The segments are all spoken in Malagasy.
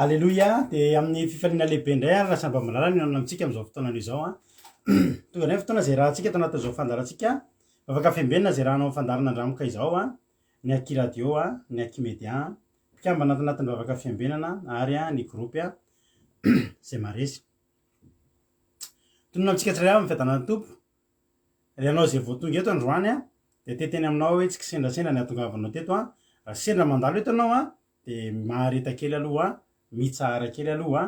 Alleloia dia amin'ny fifaliana lehibe indray a raha samba malala ny antsika amin'izao fotoana izao a tonga ny fotoana zay raha tsika tanatin'izao fandarantsika afaka fiambenana zay raha anao fandarana andramoka izao a ny aki radio a ny aki media mpikamba anatinatiny vavaka fiambenana ary a ny gropy a zay maresy tonona amintsika tsirairay amin'ny fiadanana tompo ry anao zay vao tonga eto androany a de teteny aminao hoe tsy kisendrasendra ny atongavanao teto a raha sendra mandalo eto anao a de mahareta kely aloha mitsara kely aloha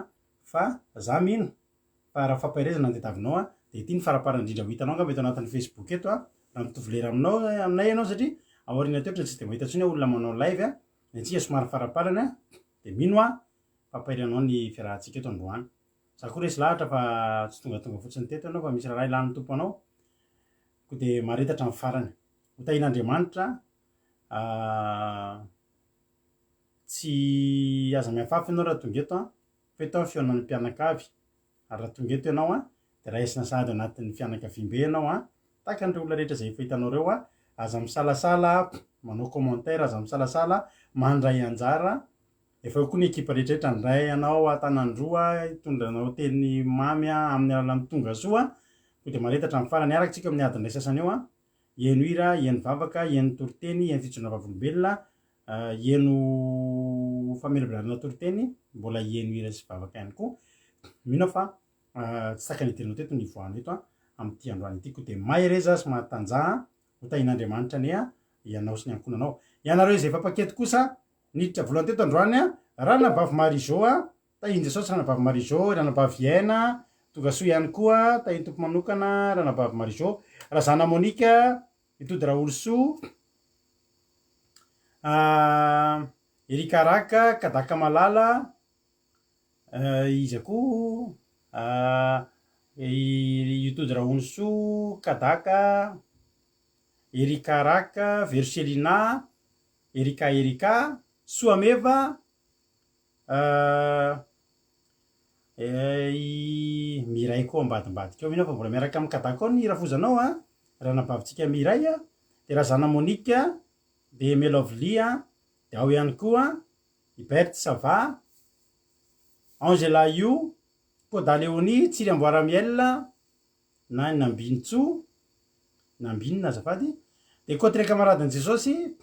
fa za mino fa raha fampaherezana ny tetavinao a de ty ny faraparany indrindra ho hitanao nga mety anatin'ny facebook eto a raha mitovy lera aminao aminay ianao satria aoriana toetra tsy de mahita tsony olona manao live a ny antsika somary faraparany a de mino a fampaheranao ny fiarahantsika eto androany za koa resy lahatra fa tsy tongatonga fotsiny teto anao fa misy raha ilan'ny tompo anao ko de maretatra amin'ny farany hotahin'Andriamanitra tsy aza miafafy ianao raha tonga eto a fa eto a fionan'ny mpianakavy ary raha tonga eto ianao a de raha esina sahady anatin'ny fianakavim-be ianao a tahaka an'ireo olona rehetra zay efa hitanao reo a aza misalasala manao commentaire aza misalasala mandray anjara efa eo koa ny ekipa rehetrarehetra ndray anao atanandroa hitondranao teny mamy a amin'ny alalan'ny tonga soa ko de maretatra amin'ny farany arakatsika amin'ny adiny ray sasany eo a ieno hira ieno vavaka ieno toriteny ieno fijona vavolombelona ieno famelabelarana toriteny mbola ieno hira sy vavaka ihany koa mino fa tsy saka nidirinao teto ny voany eto a amin'ity androany ity ko de mahereza sy mahatanjaha hotahin'Andriamanitra ane a ianao sy ny ankonanao ianareo zay fampaketo kosa niditra voalohany teto androany a ranabavy Marizô a tahiny Jesosy ranabavy Marizô ranabavy Iaina tonga soa ihany koa tahiny tompo manokana ranabavy Marizô razana Monika itody Raolosoa Erika Raka Kadaka Malala iza koa itody Raolosoa Kadaka Erika Raka Verselina Erika Soameva Miray koa ambadimbadika eo mino fa mbola miaraka amin'ny Kadaka ao ny rafozanao a ranabavitsika Miray a de razana Monika de Melovlia de ao ihany koa Ibert Sava Angela Io Koda Leoni Tsiry Amboaramiel na Nambintso Nambinina azafady de koa kamaradin'i Jesosy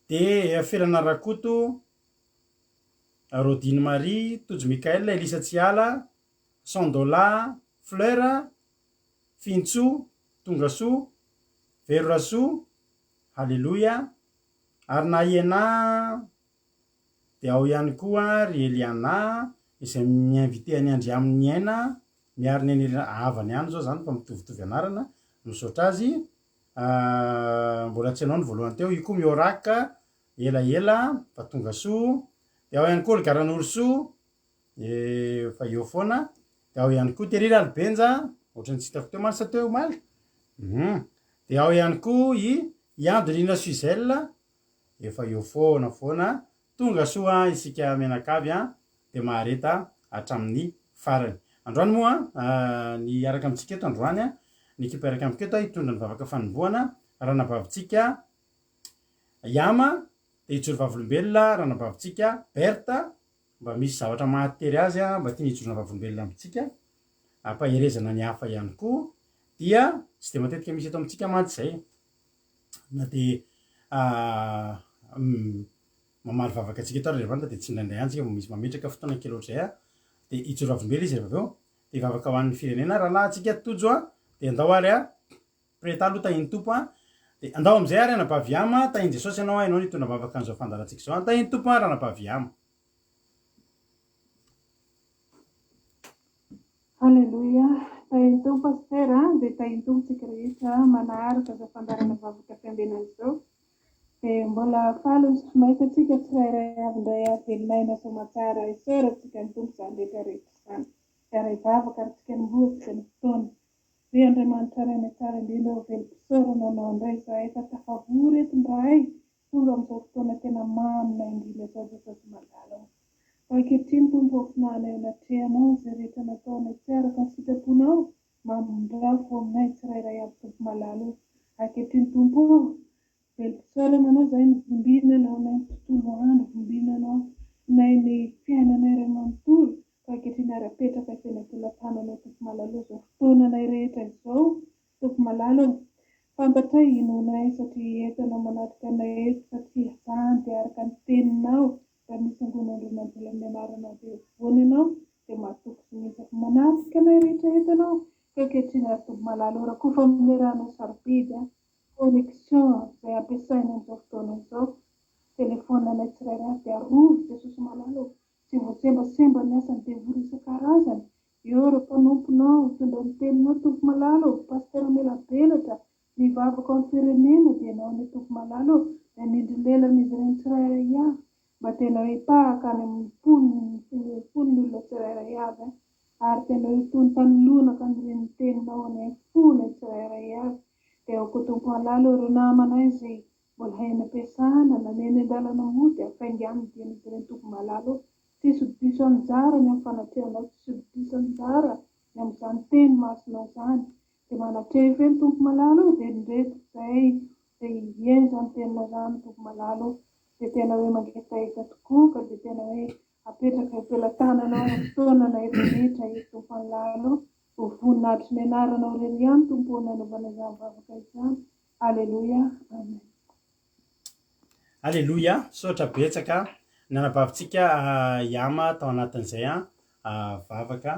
de Felana Rakoto Rodine Marie Tojo Mikael Elisa Tsiala Sandola Fleur Fintso Tongasoa Verorasoa Halleloia Arna Iena de ao ihany koa ry Eliana izay miinvité any andry amin'ny aina miaro ny havany any zao zany fa mitovitovy anarana misaotra azy mbola tsy anao ny voalohany teo io koa mioraka elaela fa tonga soa de ao ihany koa ry Garan'Orsoa fa eo foana de ao ihany koa Terira Albenja ohatrany tsy hitako teo marisa teo maly de ao ihany koa i Andrina Suzel efa eo foana tonga soa isika menakavy a de mahareta hatramin'ny farany androany moa ny araka amintsika eto androany a ny ekipa araka amiketo hitondra ny vavaka fanomboana ranabavitsika Yama de hijoro vavolombelona ranabavitsika Berta mba misy zavatra mahatery azy a mba tiany hijorona vavolombelona amitsika ampaherezana ny hafa ihany koa dia tsy de matetika misy eto amitsika mantsy zay na de mamaly vavaka atsika eto ary revanta de tsy indraindray antsika misy mametraka fotoana kely ohatr'izay a de hijoro vavolombelona izy rehefa aveo de vavaka ho an'ny firenena raha lahatsika tojo a de andao ary a preta aloha tahiny tompo a de andao amizay ary ranabavy Yama tahiny Jesosy ianao a ianao nitondra vavaka an'izao fandarantsika zao tahiny tompo a ranabavy Yama. Halleluia tahiny tompo pastera de tahiny tompo tsika rehetra manaharaka za fandarana vavaka fiambenana zao de mbola falo sy mahita atsika tsirairay avy indray avelonaina soamatsara isaorantsika ny tompo zany rehetrarehetra zany aray vavaka ary tsika nivoatsika ny fotoana de Andriamanitra raina tsara indrindra velom-pisaorana anao indray za efa tafavory eto ndray tonga amin'izao fotoana tena mamina indrindra zao Jesosy mandala ankehitriny tompo afinahana eo anatrehanao zay rehetra nataonay tsy araka ny fitaponao mamondrafo aminay tsirairay avy tompo malalo ankehitriny tompo velom-pisaorana anao zay ny vombinanao nay ny tontolo andro vombinanao nay ny fiainanay ray manontolo ka ankehitriny ara-petraka tena tolatananao tompo malalo zao fotoananay rehetra izao tompo malalo fantatray inonay satria entanao manatrika anay eto satria zany dia araka ny teninao raha misy angon'andriamanitra mianaranao dia voany ianao dia mahatoky sy misako manatrika anay rehetra entanao ka ankehitriny ara-tompo malalo raha koa fa mileranao sarobidy connexion izay ampiasaina amin'izao fotoana izao telefonanay tsirairay dia arovy Jesosy malalo tsy voasembasemba ny asany devoly isan-karazany eo raha mpanomponao tondra ny teninao tompo malalo pastera Melabelatra mivavaka amin'ny firenena dia ianao ny tompo malalo dia nindry lelan'izy ireny tsirairay avy mba tena hipahaka any amin'ny fon'ny olona tsirairay avy ary tena hitony tanoloana ka nireny teninao any amin'ny fony tsirairay avy dia aoko tompo malalo ireo namanay izay mbola hainy ampiasana na neny an-dalana moa dia afaingan'ny dian'izy ireny tompo malalo tsy sodidiso anjara ny amin'ny fanatrianao tsy sodidiso anjara ny amin'izany teny masonao izany dia manatrehify ny tompo malalo dia nindreto izay dia hienja ny tenina izany tompo malalo dia tena hoe mangetaheta tokoa ka dia tena hoe apetraka am-pelatananao fotoananay rehetra io tompo malalo ho voninahitry ny anaranao irery ihany tompo nanaovana izany vavaka izany aleloia amen. Aleloia sotra betsaka nanabavintsika iama tao anatin'izay vavaka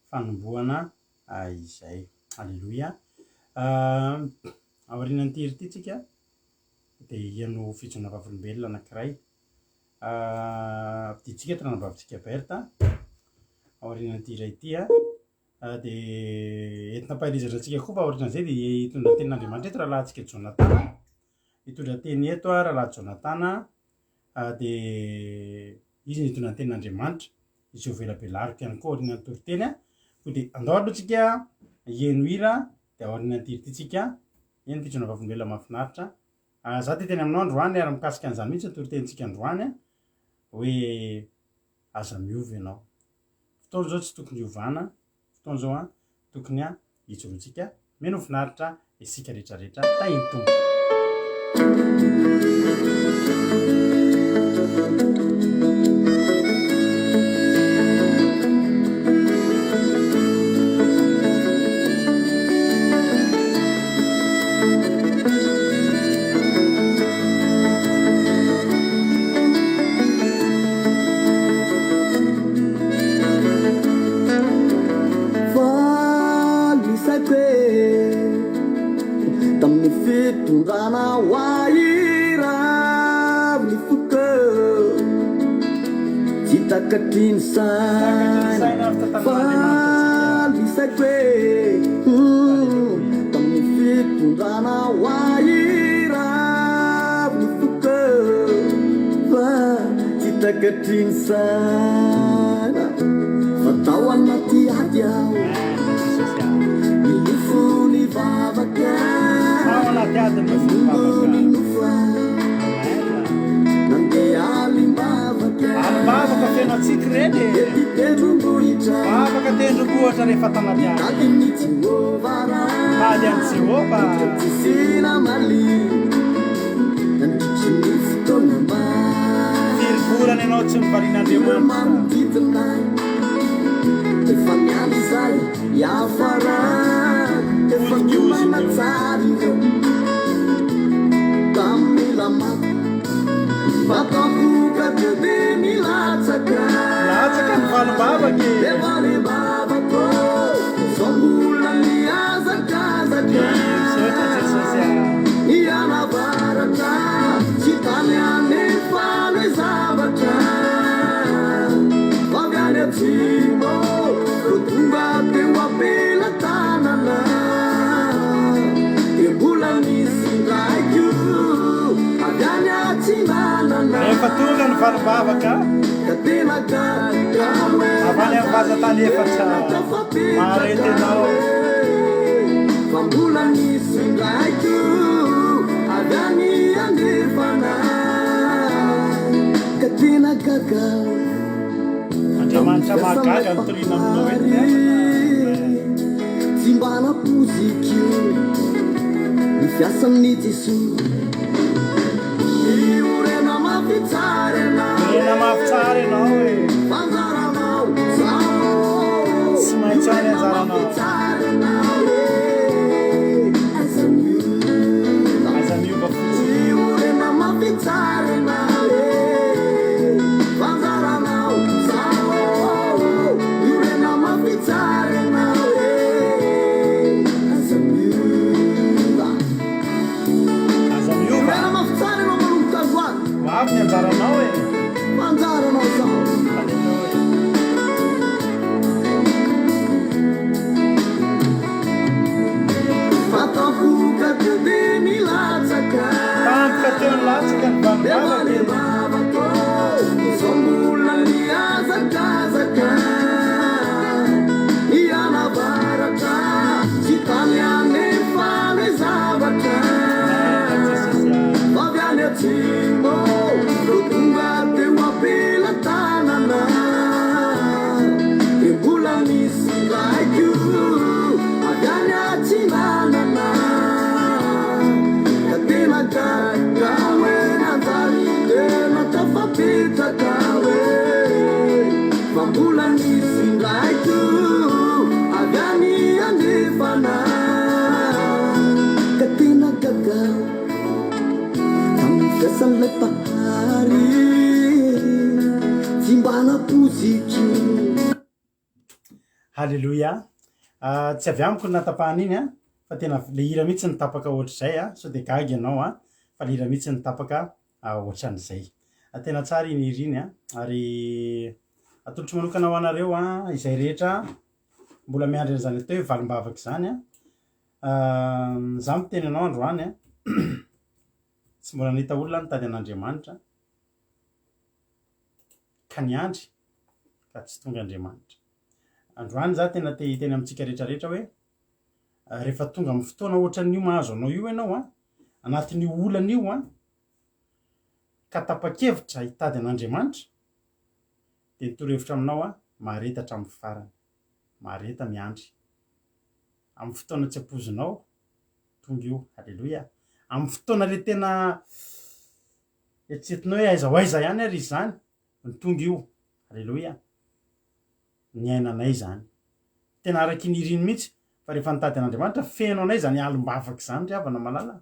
fanomboana izay aleloia aorian'ny tiry ity tsika dia iano fijona vavolombelona anankiray ditsika ty nanabavintsika Berta aorian'ny tiry ity dia entina pahirizantsika koa fa aorian'izay dia hitondra tenin'Andriamanitra eto rahalahintsika Jonatana hitondra teny eto rahalahy Jonatana dia izy nitondra ny tenin'Andriamanitra izy ho velabelariko ihany koa aorian'ny toriteny ko dia andao alohantsika hieno hira dia aorian'ny tiry ity tsika eny fijona vavolombelona mahafinaritra za ty teny aminao androany ary mikasika an'izany mihitsy toritensika androany hoe aza miova ianao fotoana zao tsy tokony hiovana fotoana zao tokony hijoroantsika meno finaritra isika rehetrarehetra tahiny tompo Rana waira mifuka cita ketinsan bisa kwe kami fitu rana waira mifuka cita ketinsan fatawan mati aja milifuni babaka bavaka feno atsiky reny bavaka tendrombohatra rehefa tanatiany tady any Jehova firy volana ianao tsy mivarin'Andriamanitra efa miany zay iafara efa miomana tsara ireo tamila mata fatakoka tebe milatsaka ny valom-bavaky evalem-bavako sombola miazakazaka ianavaratra tsy tany anefa le zavatra avy any atsimo ro tonga teo apela tanana de mbola misy raiko avy any atsinanana rehefa tonga ny valom-bavaka ka tena avany amin'ny vazatany efatra marety anao fa mbola misy raiko avy any andefana ka tena gaga Andriamanitra mahagaga nitorina aminao ety tsy mba napozikio ny fiasan'ny Jesosy iorena mafitsarena rena mafitsarena avy ny anjaranao e manjaranao zao Alleluia. fatapoka teo de milatsaka tampoka teo ny latsaka ny vavako sombola miazakazaka ianavaraka tsy tany anefa le zavatra avy any atsimo ro tonga teo ampelatanana de mbola misy raiko avy any atsinanana ka tena gaga hoe nanjary tena tafapetraka hoe fa mbola misy raiko avy any andefana ka tena gaga tamin'ny fiasan'ilay mpahary tsy mbana pozitro Halleluia. Tsy avy amiko ny natapahana iny a fa tena le hira mihitsy ny tapaka ohatr'izay a so de gagy ianao a fa le hira mihitsy ny tapaka ohatran'izay tena tsara iny hira iny a ary atolotro manokana ho anareo a izay rehetra mbola miandry an'izany atao hoe valim-bavaka zany a za miteny anao androany a tsy mbola nahita olona nitady an'Andriamanitra ka niandry ka tsy tonga Andriamanitra androany za tena teny amintsika rehetrarehetra hoe rehefa tonga amin'ny fotoana ohatran'io mahazo anao io ianao a anatin'io olana io a ka tapa-kevitra hitady an'Andriamanitra de nitoro-hevitra aminao a mareta hatramin'ny farany mareta miandry amin'ny fotoana tsy ampozinao tonga io halleluia amin'ny fotoana le tena eritreretinao hoe aiza ho aiza ihany ary izy zany ny tonga io halleluia ny ainanay zany tena araky ny iriny mihitsy fa rehefa nitady an'Andriamanitra feno anay zany alim-bavaka zany ry havana malala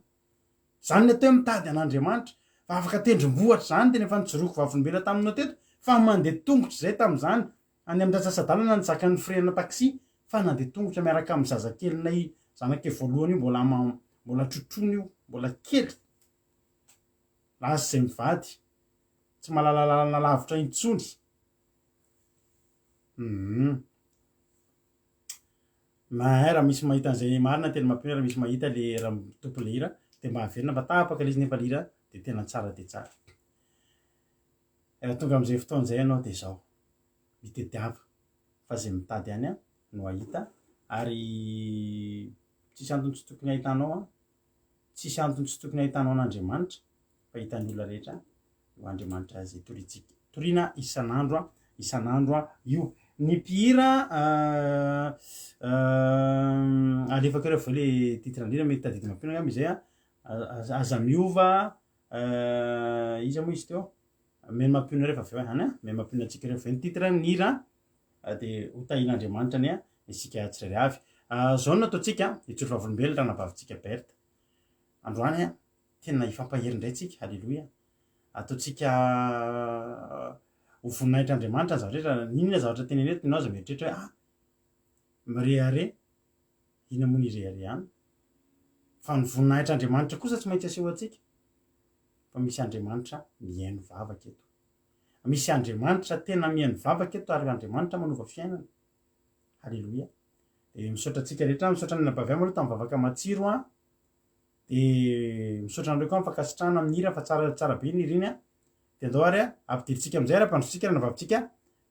zany ny atao hoe mitady an'Andriamanitra fa afaka tendrombohatra zany tena efa nijoroko vavolombela taminao teto fa mandeha tongotra zay tamin'izany any amin'ny ratsasadalana ny zakan'ny frena taxi fa nandeha tongotra miaraka amin'ny zazakelinay zanake voalohany io mbola trotrony io mbola kely lasa zay mivady tsy malalalana lavitra intsony raha misy mahita an'izay marina tena mampioe raha misy mahita le raha tompo le hira de mba haverina mba tapaka le izy nefa le hira de tena tsara de tsara tonga am'izay fotoan'izay ianao de zao mitediava fa zay mitady any a no ahita ary tsisy antony tsy tokony ahitanao a tsisy antony tsy tokony ahitanao an'Andriamanitra fa hitan'ny olona rehetra io Andriamanitra zay toritsika toriana isan'andro a io ny mpihira alefaka ireo va le titrandrina mety tadidy mampino gamy izay a aza miova izy moa izy teo meny mampino rehefa avy eo hany a meny mampino atsika rehefa ny titre ny hira de hotahin'Andriamanitra any a isika tsirairay avy zao no ataotsika itsoro vavolombelona raha navavitsika berta androany a tena ifampaherindray tsika halleluia ataotsika ho voninahitr'Andriamanitra ny zavatra rehetra ninona zavatra teneneto inao aza mieritrehitra hoe mirehare ina moa ny rehare any fa ny voninahitr'Andriamanitra kosa tsy maintsy aseho atsika fa misy Andriamanitra mihaino vavaka eto misy Andriamanitra tena mihaino vavaka eto ary Andriamanitra manova fiainana halleluia de misaotra atsika rehetra misaotra ny nabaviamo aloha tamin'ny vavaka matsiro a de misaotra andreo koa mifakasitrahana amin'ny hira fa tsara be ny iriny a de andao ary a ampidilitsika am'izay raha mpandrotsika raha navavitsika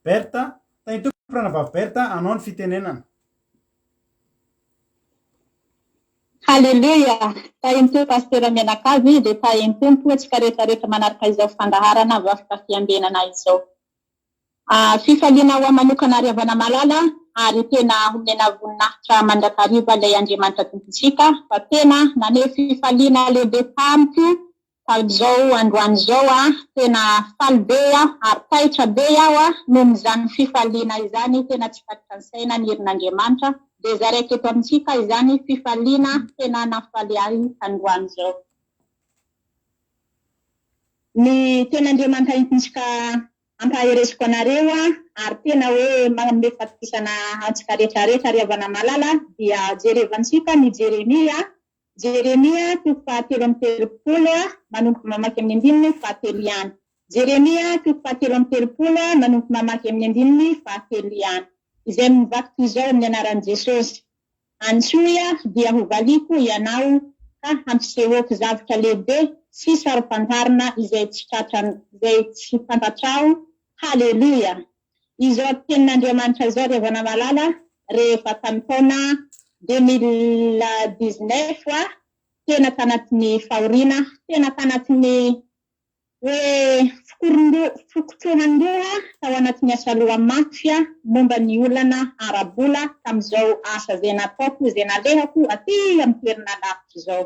berta tany tompo raha navavy berta anao ny fitenenana Halleluia. Tainto pasteur Menakazy de taintompo atsika rehetrarehetra manaraka izao fandaharana vavaka fiambenana izao. Fifaliana ho manokana ary avana malala ary tena homena voninahitra mandrakariva ilay Andriamanitra tompontsika fa tena nane fifaliana lehibe tamiko zao androany zao tena faly be ary taitra be aho noho izany fifaliana izany tena tsy fatitra ny saina ny herin'Andriamanitra de zaraiky eto amintsika izany fifaliana tena nafaly ahy androany zao. Ny ten'Andriamanitra intintsika ampaheresiko anareo ary tena hoe manome fatikisana antsika rehetrarehetra ary avana malala dia jerevantsika ny Jeremia toko 7:30 manomboka mamaky amin'ny 5 fahatelo ihany. Jeremia 3:30 manompo mamaky amin'ny andininy 7 izay mivaky izao amin'ny anaran'i Jesosy. Antsoia dia hovaliko ianao ka hampisehoako zavatra lehibe sy sarom-pantarina izay tsy fantatrao. Haleluia. Izao tenin'Andriamanitra zao revana malala rehefa tamin'ny taona 2019 tena tanatin'ny fahoriana, tena tanatin'ny fokotohan-doha tao anatin'ny asaloha mafia momba ny olana arabola tamin'izao asa izay nataoko izay nalehako aty amin'ny toerana lavitra zao.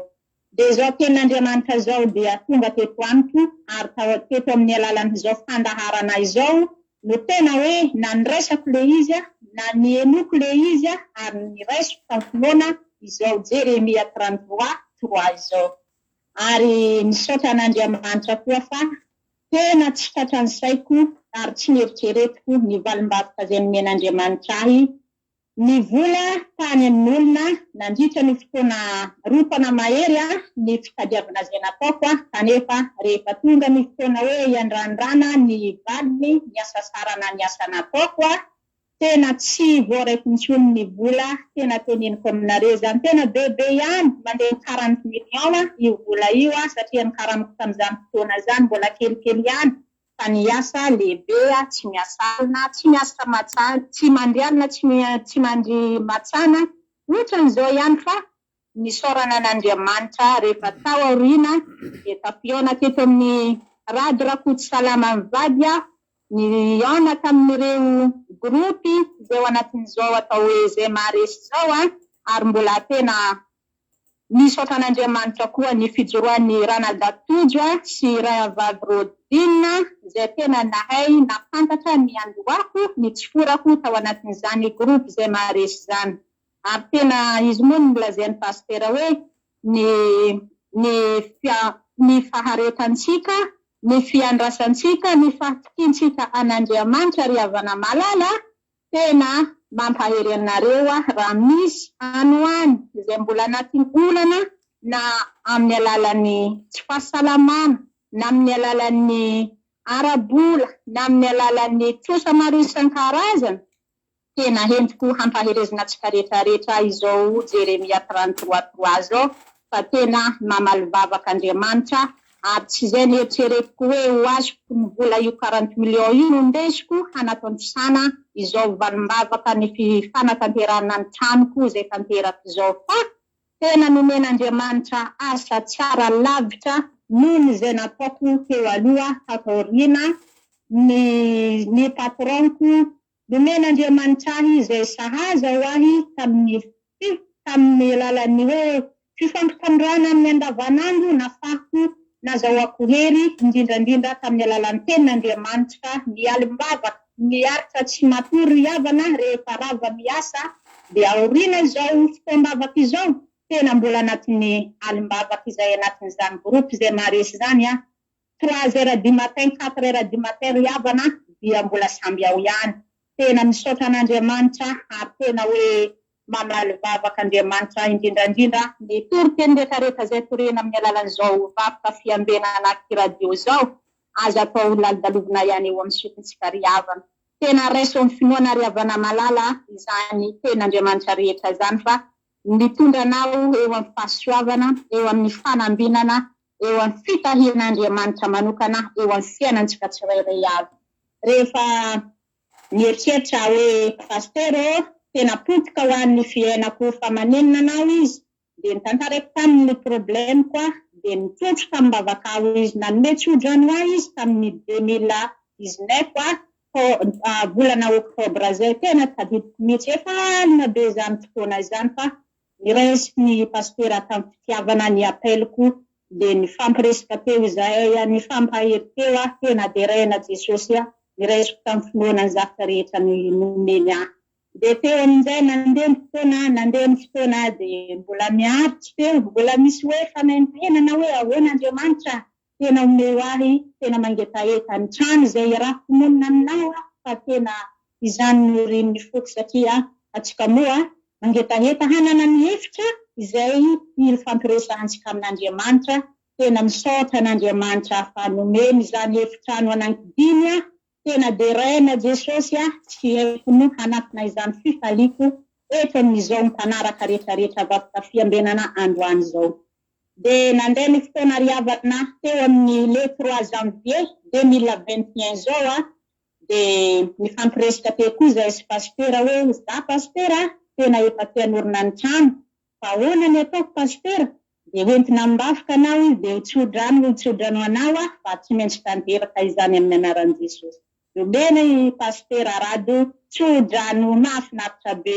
Dia izao tenin'Andriamanitra zao dia tonga teto amiko ary teto amin'ny alalan'izao fandaharana izao no tena hoe na niresako le izy na nienoko le izy ary niraisiko tamin'ny izao Jeremia 33:3 izao. Ary misaotra an'Andriamanitra koa fa tena tsy tratran'ny saiko ary tsy nieritreretiko ny valim-bakoka izay nomen'Andriamanitra ahy. Ny vola tany amin'olona nandritra ny fotoana ropana mahery ny fitadiavana izay nataoko kanefa rehefa tonga ny fotoana hoe iandrandrana ny valiny ny asa sarana ny asa nataoko tena tsy voaraiko intsony ny vola. Tena teneniko aminareo zany tena bebe ihany mandeha 40 millions io vola io satria nikaramiko tamin'izany fotoana zany mbola kelikely ihany fa ny asa lehibe tsy miasalina, tsy miasa matsana, tsy mandrialina, tsy mandry matsana ohatran'izao ihany fa nisaorana an'Andriamanitra rehefa tao aoriana dia tafiona teto amin'ny rady rakoto salama mivady niona tamin'ireo grupy izay ao anatin'izao atao hoe zay maharesy zao ary mbola tena nisaotra an'Andriamanitra koa ny fijoroan'ny Ranadatojo sy Rahavavy Rodina izay tena nahay nafantatra ny andohako ny tsiforako tao anatin'izany grupy izay maharesy zany. Ary tena izy moa nolazain'ny pastera hoe ny faharetantsika, ny fiandrasantsika, ny fahatokintsika an'Andriamanitra ry havana malala tena mampahery anareo raha misy anoany izay mbola anatin'ny olana na amin'ny alalan'ny tsy fahasalamana na amin'ny alalan'ny arabola na amin'ny alalan'ny trosa maro isan-karazany tena entiko hampaherezana antsika rehetrarehetra izao Jeremia 33:3 zao fa tena mamaly vavak'Andriamanitra ary tsy izay nieritreretiko hoe ho azoko ny vola io 40 millions io no ndesiko hanatontsana izao valim-bavaka ny fanatanterana ny tranoko izay tanterako izao fa tena nomen'Andriamanitra asa tsara lavitra noho izay nataoko teo aloha taoriana. Ny patronko nomen'Andriamanitra ahy izay sahaza ho ahy tamin'ny alalan'ny hoe fifampitandroana amin'ny andavanandro nafahako nazahoako hery indrindrandrindra tamin'ny alalan'ny tenin'Andriamanitra mialim-bavaka miaritra tsy matory havana rehefa rava miasa dia aoriana izao fotoam-bavaka izao tena mbola anatin'ny alim-bavaka izay anatin'izany groupe izay maharesy zany 3h du matin 4h du matin ry havana dia mbola samby ao ihany. Tena misaotra an'Andriamanitra ary tena hoe mamaly vavak'Andriamanitra indrindrandrindra ny toriteny rehetrarehetra izay torena amin'ny alalan'izao vakoka fiambenana anaty radio zao aza atao lalidalovina ihany eo amin'ny sotintsika ry havana. Tena raiso amin'ny finoana ry havana malala izany ten'Andriamanitra rehetra zany fa mitondranao eo amin'ny fahasoavana, eo amin'ny fanambinana, eo amin'ny fitahian'Andriamanitra manokana, eo amin'ny fiainantsika tsirairay avy. Rehefa mieritreritra hoe pastero tena potika ho an'ny fiainako famanenina anao izy dia nitantarako tamin'ny problème koa dia nitotro tamin'ny bavakao izy nanome tsodrano ahy izy tamin'ny 2019 volana oktobra zay tena tadidiko mihitsy efa alina be zany fotoana izany fa niraisy ny pastera tamin'ny fitiavana ny apeloko dia nifampiresaka teo izay nifampahery teo tena derena Jesosy niraisiko tamin'ny finoana ny zavatra rehetra nomeny ahy. Dia teo amin'izay nandeha ny fotoana dia mbola miaritsy teo mbola misy hoe fanaintenana hoe ahoan'Andriamanitra tena omeo ahy tena mangetaheta ny trano izay irahako monina aminao fa tena izany norin'ny foko satria atsika moa mangetaheta hanana ny hevitra izay fampiresahantsika amin'Andriamanitra tena misaotra an'Andriamanitra fa nomeny izany efitrano anankidimy tena derena Jesosy tsy haiko hanafina izany fifaliako eto amin'izao mpanaraka rehetrarehetra vakoka fiambenana androany izao. De nandeha ny fotoana riavana teo amin'ny le 3 janvier 2021 zao de nifampiresaka teo koa zahay sy pasteur hoe za pasteur tena efa te-hanorina ny trano fa ahoana ny ataoko pasteur de entina ambafika anao izy de tsodrano anao fa tsy maintsy tanteraka izany amin'ny anaran'i Jesosy. Beny pasteur Arado tsodrano mahafinaritra be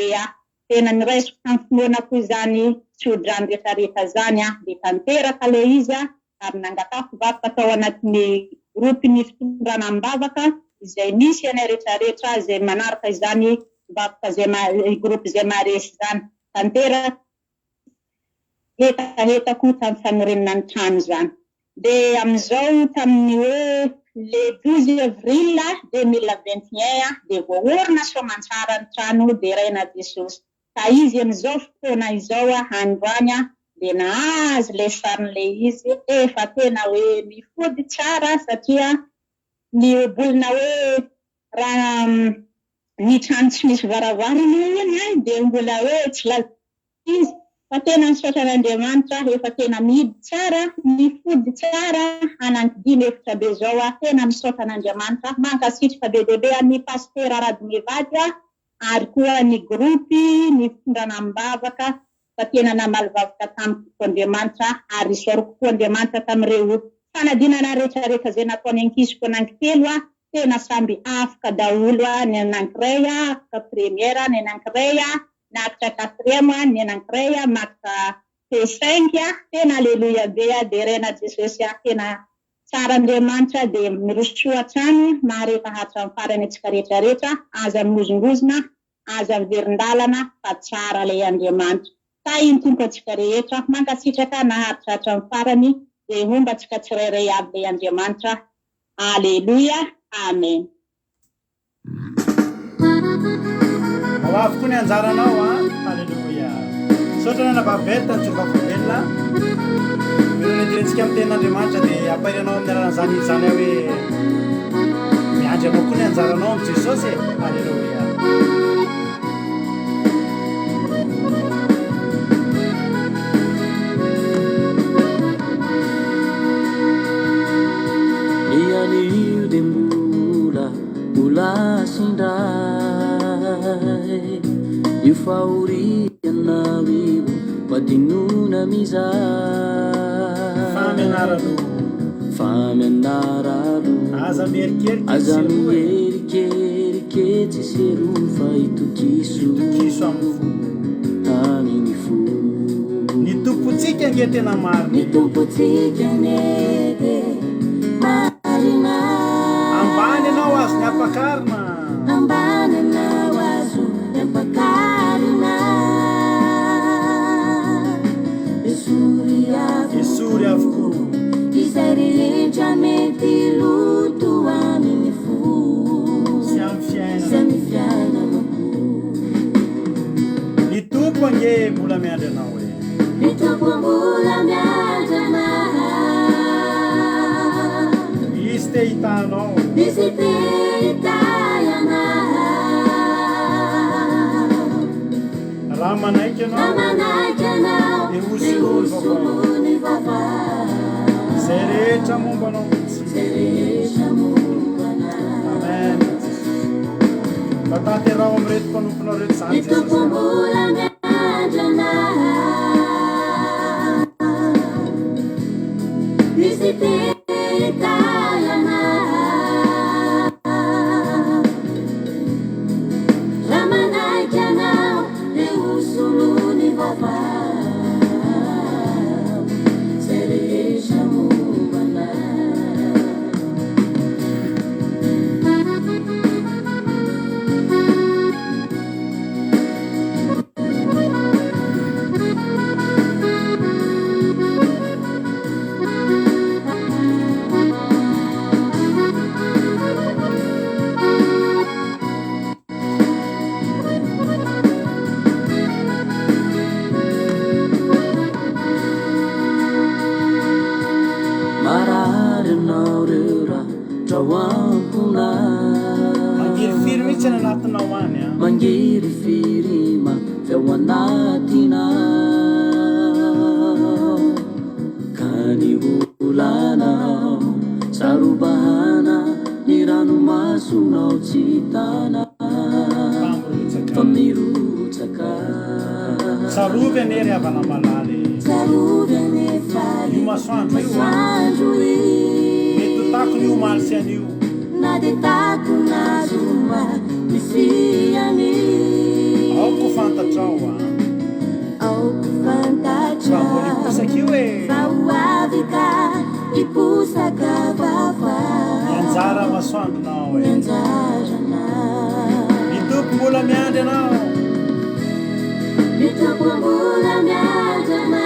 tena niraisiko tamin'ny finoanako izany tsodrano rehetrarehetra zany de tanteraka le izy ary nangatako vakoka tao anatin'ny grupy-ny fitondrana ambavaka izay misy anay rehetrarehetra izay manaraka izany vakoka zay grupy zay maresy zany tanteraka hetako tamin'ny fanorenana ny trano zany. De amin'izao tamin'ny hoe le 12 avril 2021 de voaorina soamantsara ny trano de raina Jesosy. Ka izy amin'izao fotoana izao androany de nahazo le sarin'le izy efa tena hoe mifody tsara satria ny bolina hoe raha ny trano tsy misy varavarana iny de mbola hoe tsy laza izy fa tena misaotra an'Andriamanitra efa tena mihidy tsara mifody tsara anankidimy efitra be zao tena misaotra an'Andriamanitra mankasitraka be dia be ny pasteur Arady Mivady ary koa ny grupy ny fitondrana ambavaka fa tena namaly vavaka tamiko Andriamanitra ary soroko koa Andriamanitra tamin'ireo fanadinana rehetrarehetra zay nataony ankiziko anankitelo tena samby afaka daholo ny anankiray afaka première ny anankiray nakitra 4e ny anankiray makitra P5 tena aleluia be de rena Jesosy tena tsara Andriamanitra de miroso hatrany mahareta hatrany farany antsika rehetrarehetra aza mozongozona aza miverindalana fa tsara le Andriamanitra. Ka iny tompo atsika rehetra mankasitraka naharitra hatrany farany de homba atsika tsirairay avy le Andriamanitra. Aleluia, amen. Avy koa ny anjaranao aleluia. Saotra na babeta jovako velona melona idirentsika amin'ny tenin'Andriamanitra de apairanao amin'ny alalan'izany izany hoe miandry anao koa ny anjaranao amin'ny Jesosy aleluia. Ianio de mbola sindray io faorianao io madinona mizay famenaralo aza mierikery seru fa itokiso aminy fo ny tompotsika nge tena marina ambany anao azo ny ampakarina esory avokoa izay rehetra mety loto aminy fo sy amin'ny fiainana ny tompo ange mbola miandry anao hoe ny tompo mbola miandry anao izy te hitanao izy te hitanao raha manaiky anao de hosolony vavao zay rehetra mombanao amen. Batanterao amin'ny reto mpanomponao reto zany zaoampona mangiry firy mihitsy ny anatinao any a mangiry firima feo anatina ka ny olanao sarobahana ny ranomasonao tsy tana tamirotsaka sarovy anery havana malaly io masoandro io mety takony io maly sy an'io na de takonazoma misiany aoko fantatrao a aoko fantatra iposaka io e faoavika iposaka vava anjara masoandronao e anjarana mitopy mbola miandry anao mitopy mbola miandrana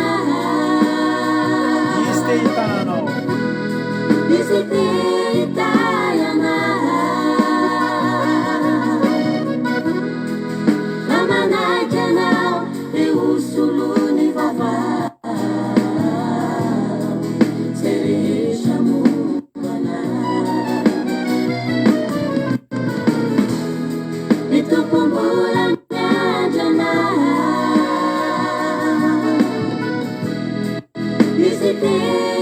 izy te hitanao izy te hitayana fa manaiky anao de hosolony vava zay rehetra mombana mitopy mbola miandrana izy te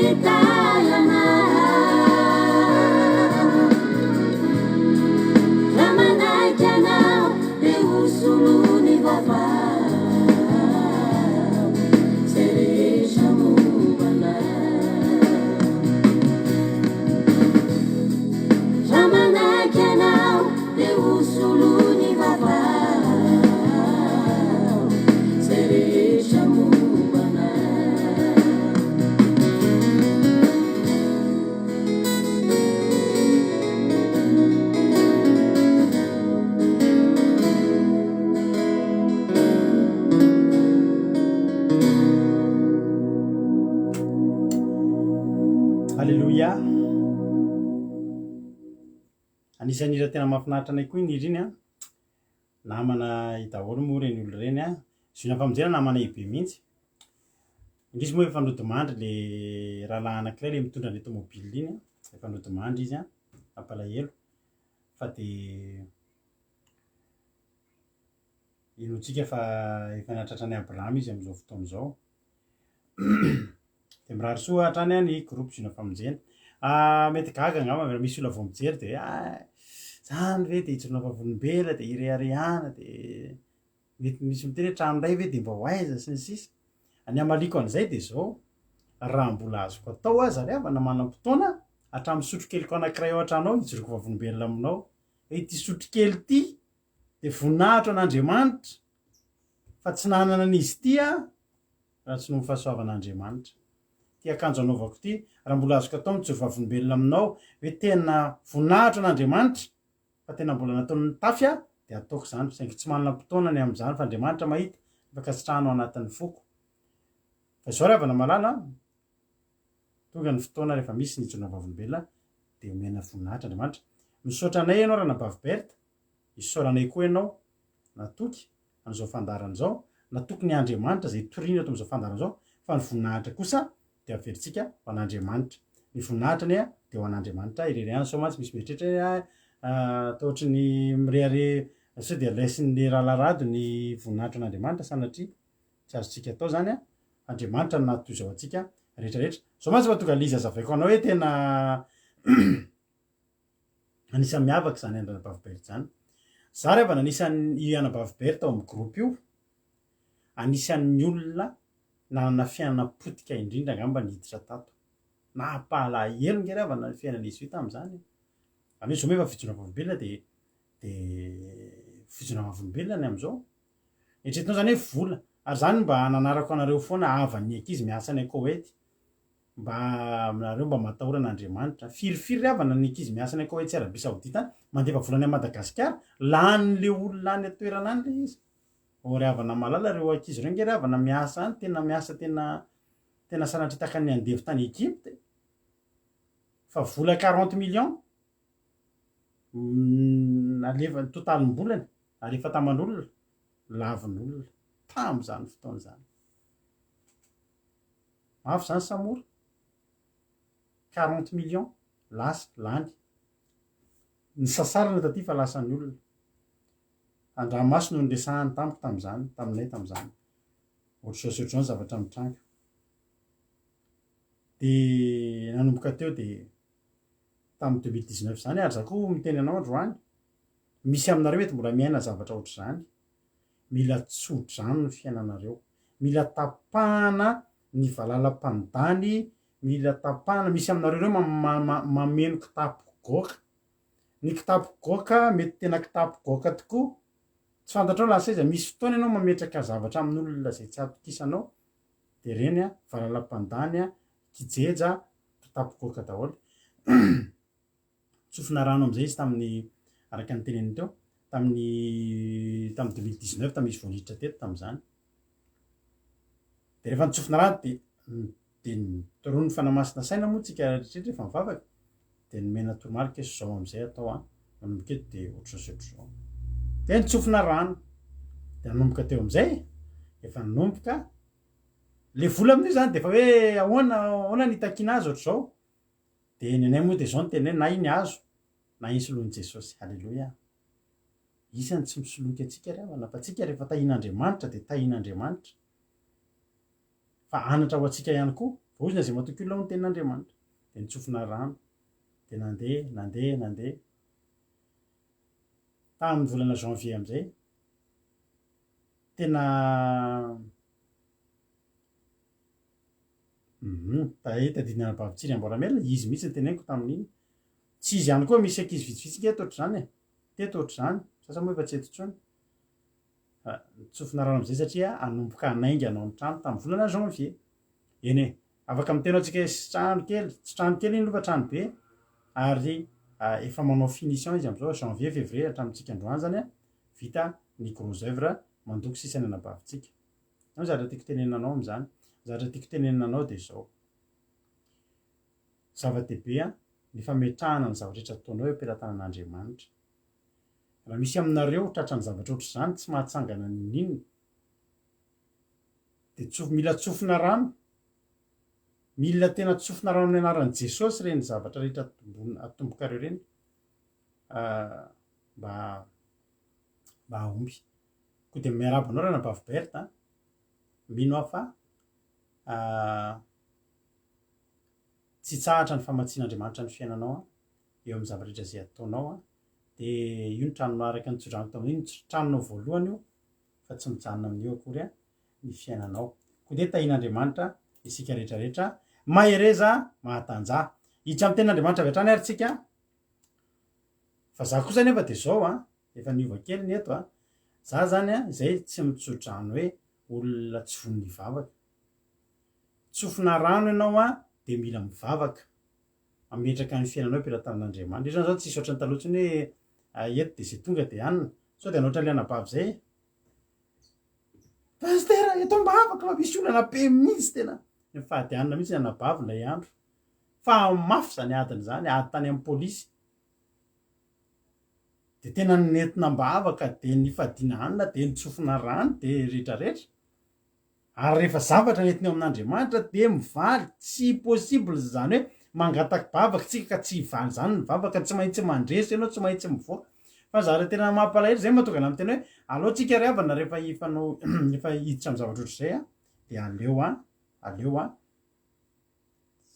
hitayana fa manaiky anao de hosolony vava zay rehetra mombana fa manaiky anao de hosolony vava zay rehetra mombana Halleluja. Anisan'ny hira tena mahafinaritra anay koa iny hira iny a namana daholo moa reny olo reny a zona famonjena namana ibe mihitsy indrisy moa efa nodimandry le rahalahy anankiray le mitondra ny tomobile iny a efa nodimandry izy a ampalahelo fa de inotsika fa efa natratrany Abraham izy am'izao fotoana izao de mirary soa hatrany any groupe zona famonjena mety gaga angamba misy olona vao mijery de zany ve de hijorona vavolombela de ireharehana de mety misy miteny trano ray ve de mba ho aiza sy ny sisa any amaliko an'izay de zao raha mbola azoko atao aza ry avana manam-potoana hatramin'ny sotrokeliko anankiray ao an-tranao hijoroko vavolombelona aminao ity sotrokely ty de voninahitro an'Andriamanitra fa tsy nanana an'izy ty a raha tsy noho ny fahasoavan'Andriamanitra ty akanjo anaovako ty raha mbola azoko atao mijoro vavolombelona aminao hoe tena voninahitro an'Andriamanitra fa tena mbola nataony nitafy a de ataoko zany saingy tsy manana fotoana ny am'izany fa Andriamanitra mahita afaka sitrahano anatin'ny foko fa zao ry havana malala tonga ny fotoana rehefa misy ny hijorona vavolombelona de omena voninahitra Andriamanitra misaotra anay ianao raha nabavy berta isaoranay koa ianao natoky an'izao fandarana zao natoky ny Andriamanitra zay toriana ato am'izao fandarana zao fa ny voninahitra kosa de averitsika ho an'Andriamanitra ny voninahitra ane a de ho an'Andriamanitra ireriana sao mantsy misy mieritreritra atao ohatry ny mirehare sao de laisin'ny rahalarado ny voninahitra an'Andriamanitra sanatria tsy azotsika atao zany a Andriamanitra no natoy atsika rehetrarehetra sao mantsy fa tonga liza azavaiko anao hoe tena anisan'ny miavaka zany andrana-bavy berta zany za rehefa anisan'ny anabavy berta ao amin'ny groupe io anisan'ny olona nanana fiainana potika indrindra angamba niditra tato nampalahelo nge ravana ny fiainan'izy io tam'izany ame zao efa fijona vavolombelona de fijona vavolombelona ny am'izao etretinao zany hoe vola ary zany mba nanarako anareo foana avan'ny ankizy miasa ny Koweïty mba aminareo mba matahoran'Andriamanitra firifiry ravana ny ankizy miasa ny Koweïty sy Arabia Saodita mandefa volany a Madagasikara lan'le olona any atoerana any le izy ry havana malala reo ankizy reo nge ry havana miasa any tena miasa tena sanatritaka ny andevy tany Egypte fa vola 40 millions alefa totalim-bolany alefa taman'olona lavin'olona tam'izany fotoana zany mafy zany samora 40 millions lasa lany ny sasarana taty fa lasany olona andramaso no nresahany tamiko tam'izany taminay tam'izany ohatr'izao zavatra mitranga de nanomboka teo de tamin'ny 2019 zany ary zako miteny anao androany misy aminareo mety mbola miaina zavatra ohatr'izany mila tsodrano ny fiainanareo mila tapahana ny valalam-pandany mila tapahana misy aminareo reo mameno kitapo goka ny kitapo goka mety tena kitapo goka tokoa tsy fantatrao lasa izy misy fotoana ianao mametraka zavatra amin'olona zay tsy atokisanao de reny a valalam-pandany a kijeja kitapo goka daholo tsofina rano am'izay izy tamin'ny araka ny teneny teo tamin'ny 2019 tamisy voaniditra teto tam'izany de rehefa nitsofina rano de torono fanamasina saina moa tsika rehetra rehefa mivavaka de nomena toromarika zao am'izay atao a nanomboka eto de ohatr'izao de nitsofina rano de nanomboka teo am'izay efa nanomboka le vola amin'io zany de fa hoe ahoana nitakina azy ohatr'izao de nenay moa de zao ny tenay na iny azo na insolon'i Jesosy halleloia isany tsy misoloky atsika ravana fa tsika rehefa tahin'Andriamanitra de tahin'Andriamanitra fa anatra ho atsika ihany koa vaozina zay matoky olona ho ny tenin'Andriamanitra de nitsofina rano de nandeha tamin'ny volana janvier am'izay tena tadidina bavitsiry Ambolamela izy mihitsy ny teneniko tamin'iny tsy izy ihany koa misy ankizy vitsivitsy teto ohatr'izany teto ohatr'izany sasa moa efa tsy eto intsony nitsofina rano am'izay satria anomboka anainga anao ny trano tamin'ny volana janvier eny afaka miteno antsika trano kely tsy trano kely iny lofa trano be ary efa manao finition izy am'izao janvier février hatramintsika androany zany a vita ny gros œuvre mandoko sisany anabavitsika no zavatra tiako tenenanao am'izany zavatra tiako tenenanao de zao zava-dehibe a ny fametrahana ny zavatra rehetra ataonao eo am-pelatanan'Andriamanitra raha misy aminareo tratrany zavatra ohatr'izany tsy mahatsangana ninona de mila tsofina rano mila tena tsofina rano ny anaran'i Jesosy reny zavatra rehetra atombokareo reny mba ahomby koa de miarabonao raha nabavy berta mino aho fa tsy tsahatra ny famatsian'Andriamanitra ny fiainanao a eo amin'ny zavatra rehetra zay ataonao a de io ny tranonao araka ny tsodrano tamin'iny tranonao voalohany io fa tsy mijanona amin'io akory a ny fiainanao koa de tahin'Andriamanitra isika rehetrarehetra mahereza mahatanjah hiditra amin'ny tenin'Andriamanitra avy hatrany ary tsika fa za kosa nefa de zao a efa niova kely ny eto a za zany a zay tsy mitsodrano hoe olona tsy von'ny vavaka tsofina rano ianao a de mila mivavaka ametraka ny fiainanao am-pelatanan'Andriamanitra izany zao tsisy ohatrany talohatsiny hoe eto de zay tonga de anina sao de anao ohatran'le anabavy zay pastera eto mbavaka fa misy olana be mihitsy tena fady anina mihitsy ny anabavy lay andro fa mafy zany adiny zany ady tany amin'ny pôlisy de tena nentina mbavaka de nifadiana anina de nitsofina rano de rehetrarehetra ary rehefa zavatra nentina eo amin'Andriamanitra de mivaly tsy possible zany hoe mangataky bavaka tsika ka tsy hivaly zany ny vavaka tsy maintsy mandresy ianao tsy maintsy mivoaka fa zavatra tena mampalahelo zay mahatonga ana miteny hoe aleo tsika riavana rehefa hifanao efa hiditra amin'ny zavatra ohatr'izay a de aleo a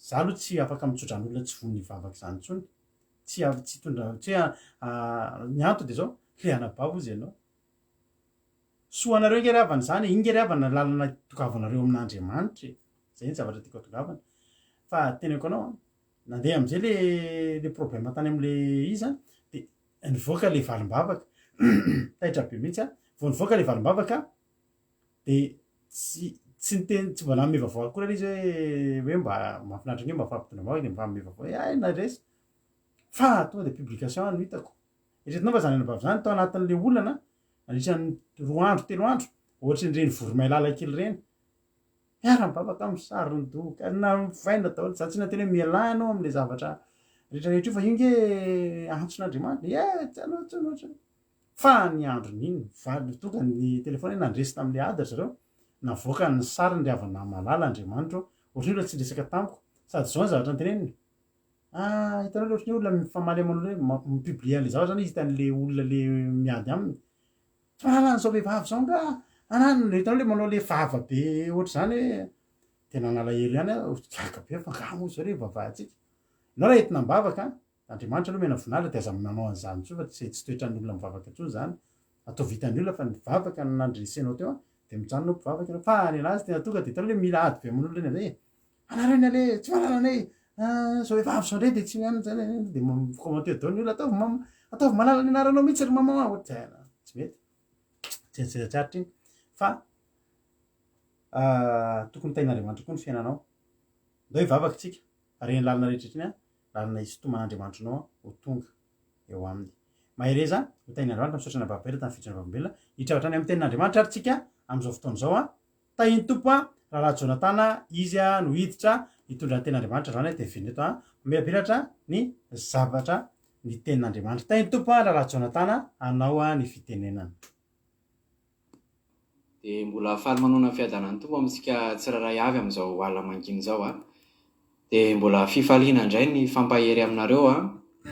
za aloha tsy afaka mitsodran'olona tsy von'ny vavaka zany intsony tsy tondra tsy ny anto de zao le anabavy ozy ianao soanareo nge riavana zany iny nge riavana lalana tokavanareo amin'Andriamanitra zay ny zavatra tiako atokavana fa teneko anao nandeha am'izay le problème tany am'le izy de nivoaka le valim-bavaka taitra be mihitsy a vao nivoaka le valim-bavaka de tsy niteny tsy mba nanome vaovao akory izy hoe mba mahafinaritra nge mba fampitondra mavaka de mba manome vaovao hoe ay naresy fa tonga de publication no hitako eretinao fa zany anabavy zany tao anatin'le olana anisan'ny 3 andro 3 andro ohatry ny reny voromay lalakely reny miara-mibavaka amin'ny saron-doka na mivaina daholo za tsy nateny hoe mialanao am'le zavatra rehetrarehetra io fa io nge antson'Andriamanitra tsy aloatra fa ny andron'iny valy tonga ny telefony nandresy tam'le ady zareo navoaka ny sary ny riavana malala Andriamanitra ohatrany olo tsy resaka tamiko sady zao ny zavatra ny teneniny hitanao le ohatry ny olona mifamaly aman'olo hoe mipiblia an'le zao zany izy hitan'le olona le miady aminy tsy mahalala an'izao vehivavy zao nga anany hitanao le manao le fava be ohatry zany hoe tena nalahelo ihany gaga be fa nga moa zao re vavahantsika ianao raha entina mibavaka andriamanitra aloha mena voninahitra de aza manao an'izany tso fa tsy toetran'olona mivavaka tso zany atao vitan'ny olona fa nivavaka nandresenao teo de mijanona mpivavaka ianao fa ny anazy tena tonga de hitanao le mila ady be aman'olo reny amizay anareo ny ale tsy mahalala anay zao vehivavy zao ndray de tsy mianatra zany de commenter dao ny olona ataovy malala ny anaranao mihitsy ry mama ohatry tsy mety tsy tsarotra iny fa tokony tain'andriamanitra koa ny fiainanao ndao hivavaka tsika reny lalina rehetratriny lalina isotoman'andriamantranao ho tonga eo aminy mahare za ho tain'andriamanitra misaotrana bababela tamy fitrana bababela hitrahatra any amin'ny tenin'andriamanitra ary tsika am'izao fotoana zao tahiny tompo raha Jonatana izy no hiditra hitondra ny tenin'andriamanitra zany de veneto miapiratra ny zavatra ny tenin'andriamanitra tahiny tompo raha Jonatana anao ny fitenenana de mbola faly manona fiadanany tompo amintsika tsiraray avy am'izao alina manginy zao de mbola fifaliana indray ny fampahery aminareo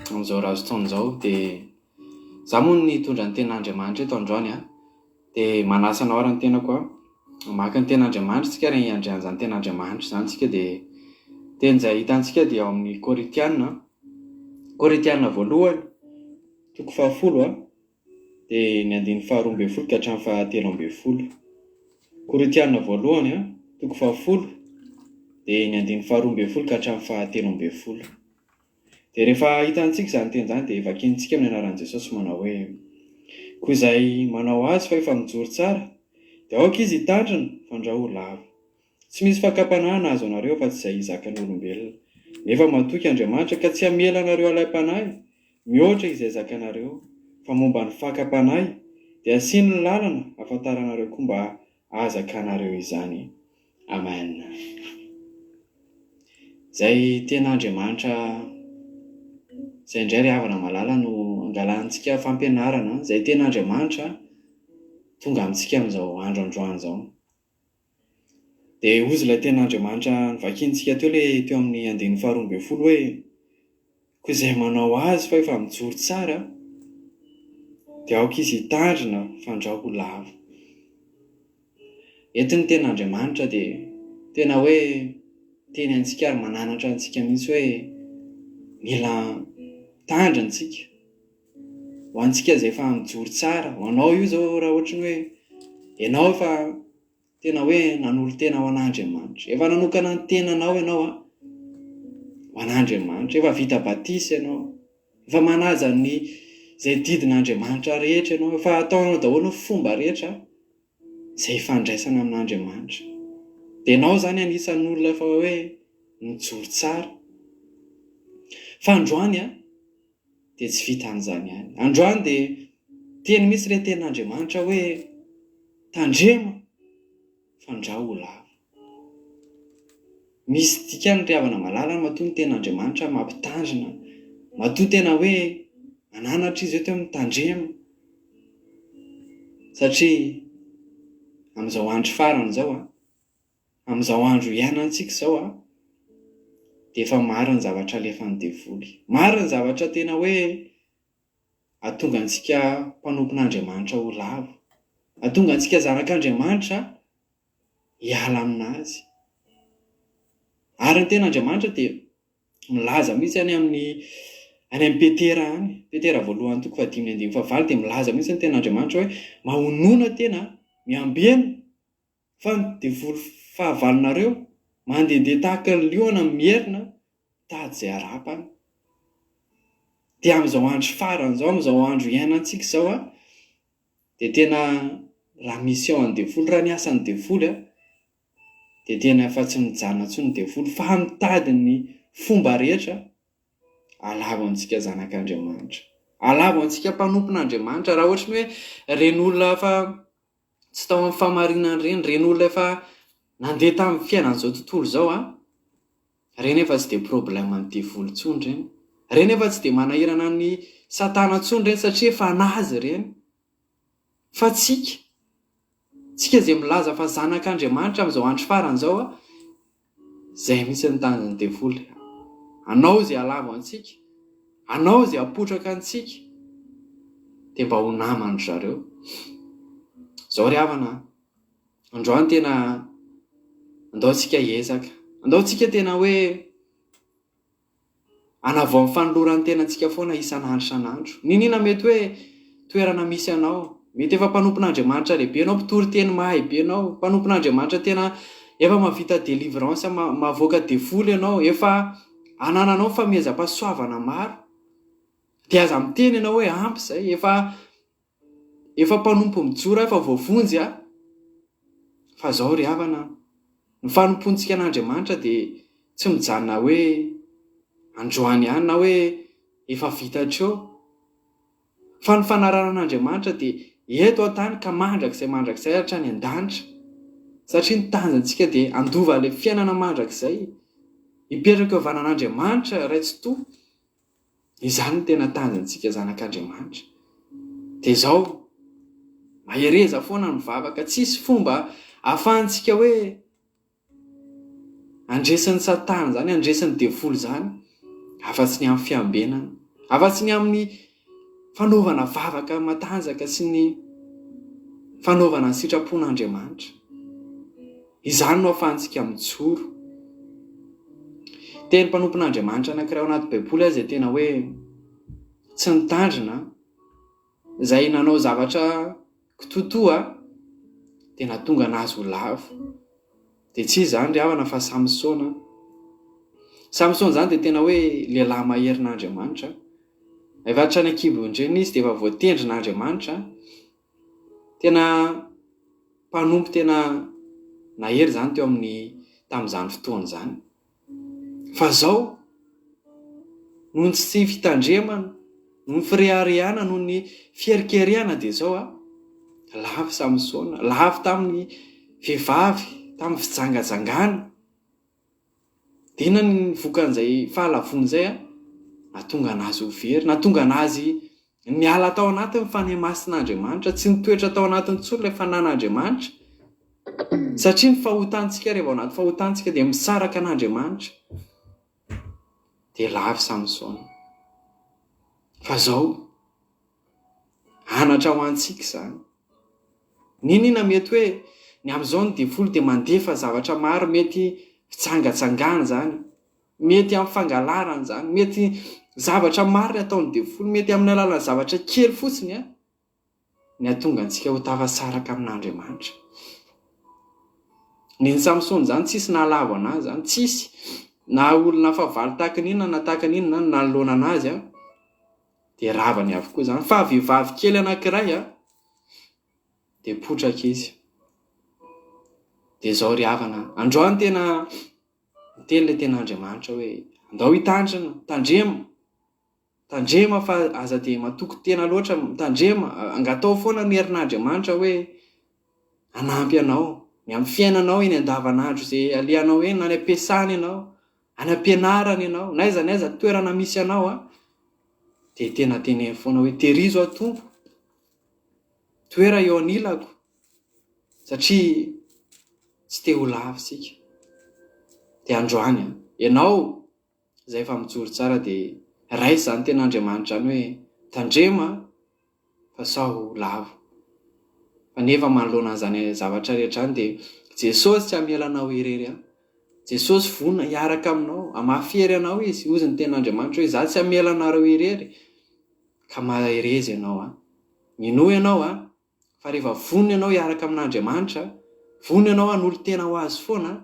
am'izao razotony zao de za moa ny tondra ny tenin'andriamanitra eto androany de manasa anao ary ny tenako maka ny tenin'andriamanitra tsika re iandrian'izany tenin'andriamanitra zany tsika de teny zay hitantsika de ao amin'ny Koritianina voalohany toko 10 de ny 12 ka hatramin'ny 13 Koritianina voalohany toko 10 de ny 12 ka hatramin'ny 13 de rehefa hitantsika zany teny zany de vakintsika amin'ny anaran'i Jesosy manao hoe koa izay manao azy fa efa mijoro tsara de aoka izy hitandrina fandraho lava tsy misy fakapanahana azo anareo fa tsy izay hizakan'ny olombelona nefa matoky Andriamanitra ka tsy hamela anareo alay-panahy mihoatra izay zakanareo fa momba ny fakapanahy de asiany ny lalana ahafantaranareo koa mba ahazakanareo izany amen zay ten'Andriamanitra zay indray ry havana malala no angalantsika fampianarana zay ten'Andriamanitra tonga amintsika amin'izao andro androany zao de ozy ilay ten'Andriamanitra nivakintsika teo amin'ny 12 hoe koa izay manao azy fa efa mijoro tsara de aoka izy hitandrina fandraho lava entin'ny ten'Andriamanitra de tena hoe teny antsika ary mananatra antsika mihitsy hoe mila tandrintsika ho antsika zay efa mijoro tsara ho anao io zao raha ohatra ny hoe ianao efa tena hoe nanolo tena ho an'Andriamanitra efa nanokana ny tenanao ianao ho an'Andriamanitra efa vita batisy ianao efa manaja ny zay didin'Andriamanitra rehetra ianao efa ataonao daholo ny fomba rehetra zay fandraisana amin'Andriamanitra de ianao zany anisan'ny olona efa hoe mijoro tsara fa androany de tsy vita an'izany ihany androany de teny misy le ten'Andriamanitra hoe tandrema fandraho lava misy dikany ry havana malala matoa ny ten'Andriamanitra mampitandrina matoa tena hoe mananatra izy eto amin'ny tandrema satria amin'izao andro farany zao amin'izao andro iainantsika zao de efa maro ny zavatra alefan'ny devoly maro ny zavatra tena hoe atonga antsika mpanompon'Andriamanitra ho lavo atonga antsika zanak'Andriamanitra hiala aminazy ary ny ten'Andriamanitra de milaza mihitsy any amin'ny Petera voalohany toko 5:9 de milaza mihitsy ny ten'Andriamanitra hoe mahonona tena miambena fa ny devoly fahavalonareo mandehandeha tahaka ny liona mierina tady zay arapany de amin'izao andro farany zao amin'izao andro iainantsika zao de tena raha misy ao an'ny devoly raha ny asan'ny devoly de tena efa tsy mijanona intsony ny devoly fa mitady ny fomba rehetra alavo antsika zanak'Andriamanitra alavo antsika mpanompon'Andriamanitra raha ohatra ny hoe reny olona fa tsy tao amin'ny famarinany reny olona efa nandeha tamin'ny fiainan'izao tontolo zao reny efa tsy de problème ny devoly intsony reny efa tsy de manahirana ny satana intsony reny satria efa nazy reny fa tsika zay milaza fa zanak'Andriamanitra amin'izao andro farany zao zay mihitsy ny tanjon'ny devoly anao zay alavo antsika, anao zay apotraka antsika, dia mba ho namandry zareo. Zao ry havana, androany tena andaotsika ezaka, andaotsika tena hoe anavao amin'ny fanoloran'ny tenantsika foana isan'andro isan'andro. Ninina mety hoe toerana misy anao, mety efa mpanompon'Andriamanitra lehibe anao, mpitory teny mahay be anao, mpanompon'Andriamanitra tena efa mavita délivrance, mavoaka devoly ianao, efa anananao famezam-pahasoavana maro, dia aza miteny ianao hoe ampy zay, efa mpanompo mijora, efa voavonjy fa zao ry havana, ny fanompontsika an'Andriamanitra dia tsy mijanona hoe androany ihany na hoe efa vitatr' fa ny fanaranan'Andriamanitra dia eto an-tany ka mandrakizay hatrany an-danitra, satria ny tanjantsika dia andova ilay fiainana mandrakizay, hipetraka eo vanan'Andriamanitra raitsi-to. Izany no tena tanjantsika zanak'Andriamanitra. Dia zao mahereza foana ny vavaka, tsisy fomba ahafahantsika hoe andresan'ny Satana zany, andresan'ny devoly zany, afa-tsy ny amin'ny fiambenana, afa-tsy ny amin'ny fanaovana vavaka matanjaka sy ny fanaovana ny sitrapon'Andriamanitra. Izany no ahafahantsika mijoro. Teny mpanompon'Andriamanitra anankiray ao anaty baiboly azy tena hoe tsy nitandrina, izay nanao zavatra kitotoa dia nahatonga anazy ho lavo. Dia tsy izany ry havana fa Samsona. Samsona zany dia tena hoe lehilahy maherin'Andriamanitra. Efa hatrany an-kibo indreny izy dia efa voatendrin'Andriamanitra. Tena mpanompo tena nahery zany teo tamin'izany fotoana zany. Fa zao noho ny tsy fitandremana, noho ny firehariana, noho ny fierikeriana dia zao lavo Samsona, lavo tamin'ny vehivavy, tamin'ny fijangajangana. Dia inona ny vokan'izay fahalavony izay nahatonga anazy ho very, nahatonga anazy niala tao anatin'ny fanahy masin'Andriamanitra, tsy nitoetra tao anatin'ny tsoro ilay fanan'Andriamanitra. Satria ny fahotantsika rehefa ao anaty fahotantsika dia misaraka an'Andriamanitra. Dia lavo Samsona. Fa zao anatra ho antsika izany. Ninina mety hoe ny amin'izao ny devoly dia mandefa zavatra maro, mety fitsangatsangana zany, mety amin'ny fangalarana zany, mety zavatra maro ny ataon'ny devoly, mety amin'ny alalan'ny zavatra kely fotsiny ny ahatonga antsika ho tafasaraka amin'Andriamanitra. Ny Samsona zany tsisy nahalavo anazy zany, tsisy na olona favaly tahaka n'inona na tahaka n'inona na nanoloana anazy dia ravany avokoa zany. Fa vehivavy kely anankiray dia potraka izy. Dia zao ry havana, androany tena miteny ilay ten'Andriamanitra hoe andao hitandrina, tandrema fa aza dia matoko tena loatra, tandrema, angatao foana ny herin'Andriamanitra hoe hanampy anao ny amin'ny fiainanao eny andavanandro izay alehanao eny, na ny ampiasana ianao, any ampianarana ianao, n'aiza toerana misy anao dia tena teneny foana hoe terizo atompo, toera eo anilako, satria tsy te ho lavo sika. Dia androany ianao izay efa mijoro tsara dia raisy zany ten'Andriamanitra zany hoe tandrema fa sao ho lavo. Fa nefa manoloana an'izany zavatra rehetra any dia Jesosy tsy hamela anao irery. Jesosy vonona hiaraka aminao, hamafiry anao izy, hozy ny ten'Andriamanitra hoe za tsy hamela anareo irery. Ka maherezy ianao minoa ianao fa rehefa vonona ianao hiaraka amin'Andriamanitra, vonona ianao hanolo tena ho azy foana,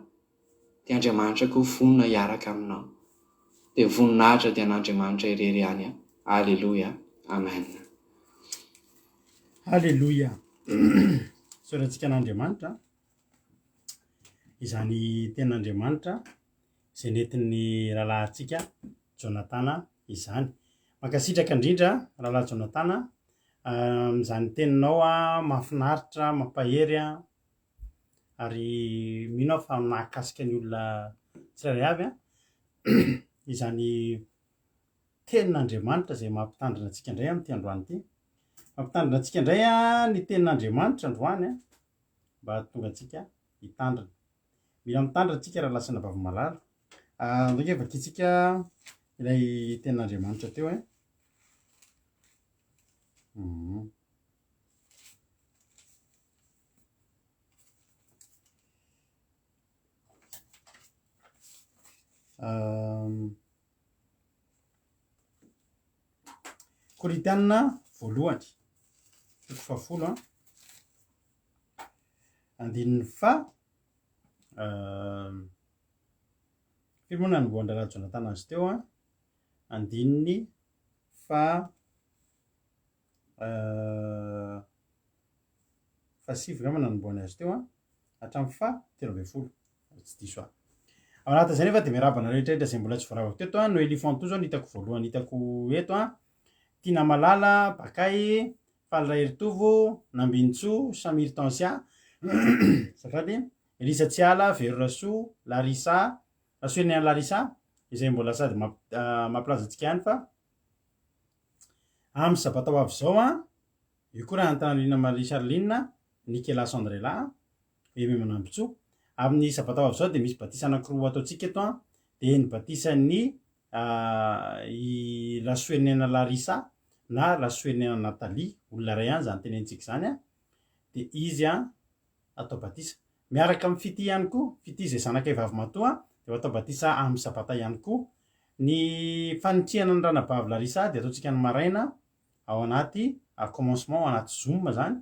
dia Andriamanitra koa vonona hiaraka aminao. Dia voninahitra dia an'Andriamanitra irery ihany. Alleluia. Amen. Alleluia. Sorantsika an'Andriamanitra izany ten'Andriamanitra izay nentin'ny rahalantsika Jonatana izany. Mankasitraka indrindra rahalahy Jonatana izany teninao mahafinaritra, mampahery ary mino aho fa mahakasika ny olona tsirairay avy izany tenin'Andriamanitra izay mampitandrina antsika indray amin'ity androany ity. Mampitandrina antsika indray ny tenin'Andriamanitra androany mba tonga antsika hitandrina. Mila mitandrina antsika raha lasina vavy malalo ndraiky vakitsika ilay tenin'Andriamanitra teo e. Korinthiana voalohany toko fahafolo andininy fa firy moa nanomboan'ny Raha Jonatana azy teo andininy fa sivy ngamba nanomboany azy teo hatramin'ny fa telo amby folo tsy diso ao anatin'izay nefa dia miarabana rehetrarehetra izay mbola tsy voaravako teto no Elifanto zao no hitako voalohany hitako eto Tina Malala, Bakay, Faly Raheritovo, Nambintso, Samir Tansia, Safady, Elisa Tsiala, Vero Rasoa, Larissa, Rasoenina Larissa, izay mbola sady mampilaza antsika ihany fa amin'ny sabata ho avy zao io koa raha Antanalina Marie Charline, Nikela Sandrela, Eme Manambitso. Amin'ny sabata ho avy zao dia misy batisa anankiroa ataontsika eto dia ny batisan'ny i Rasoenina Larissa na Rasoenina Nathalie, olona ray ihany zany tenentsika zany dia izy atao batisa miaraka amin'ny fity ihany koa fity izay zanakay vavy matoa dia atao batisa amin'ny sabata ihany koa. Ny fanitriana ny ranabavy Larissa dia ataontsika ny maraina ao anaty commencement ao anaty Zoom zany.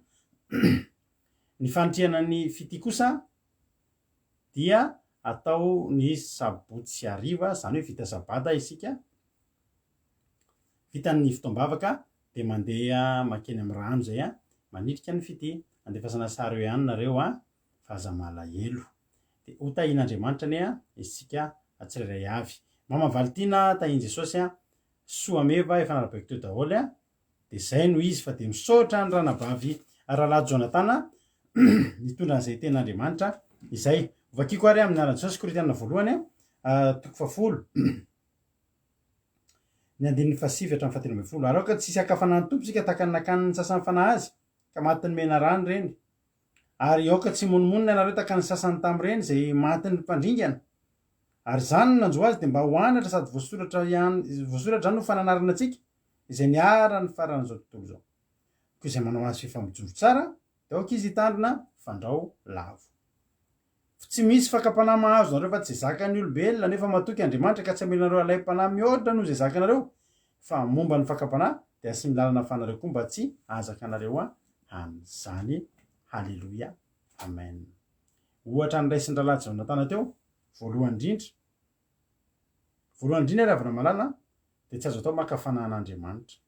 Ny fanitriana ny fity kosa dia atao ny sabotsy sy hariva zany hoe vita sabata isika vitan'ny fotoam-bavaka dia mandeha makeny amin'ny rano zay manidrika ny fity andefasana sary eo ihany nareo fahaza malahelo dia ho tahin'Andriamanitra ane isika tsirairay avy. Mama Valtina tahin Jesosy soa meva efa narabeko teo daholo dia zay no izy fa dia misaotra ny ranabavy Rahalahy Jonatana mitondra an'izay ten'Andriamanitra izay vakiko ary amin'ny anaran'i Jesosy. Korinthiana voalohany toko fahafolo ny andininy fasivy hatramin'ny fahatelo amby folo. Ary ka tsisy akafanan'ny tompo sika tahaka ny nakaniny sasany fanahy azy ka maty ny mena rano reny, ary aoka tsy monomonina ianareo tahaka ny sasany tamin'ireny izay maty ny mpandringana. Ary zany no nanjo azy dia mba hoanatra sady voasoratra zany no fananarana antsika izay niara ny faran'izao tontolo zao. Koa izay manao azy fifamijoro tsara dia aoka izy hitandrina fandrao lavo. Tsy misy fakapanahy mahazo nareo fa tsy zakan'ny olombelona nefa matoky Andriamanitra ka tsy amilanareo alaim-panahy mihoatra noho izay zakanareo fa momba ny fakapanahy dia sy milalana fanareo koa mba tsy ahazaka anareo amin'izany. Halleluia, amen. Ohatra ny raisin'ny Rahalahy Jonatana teo voalohany indrindra ravina malala dia tsy azo atao maka fanahin'Andriamanitra.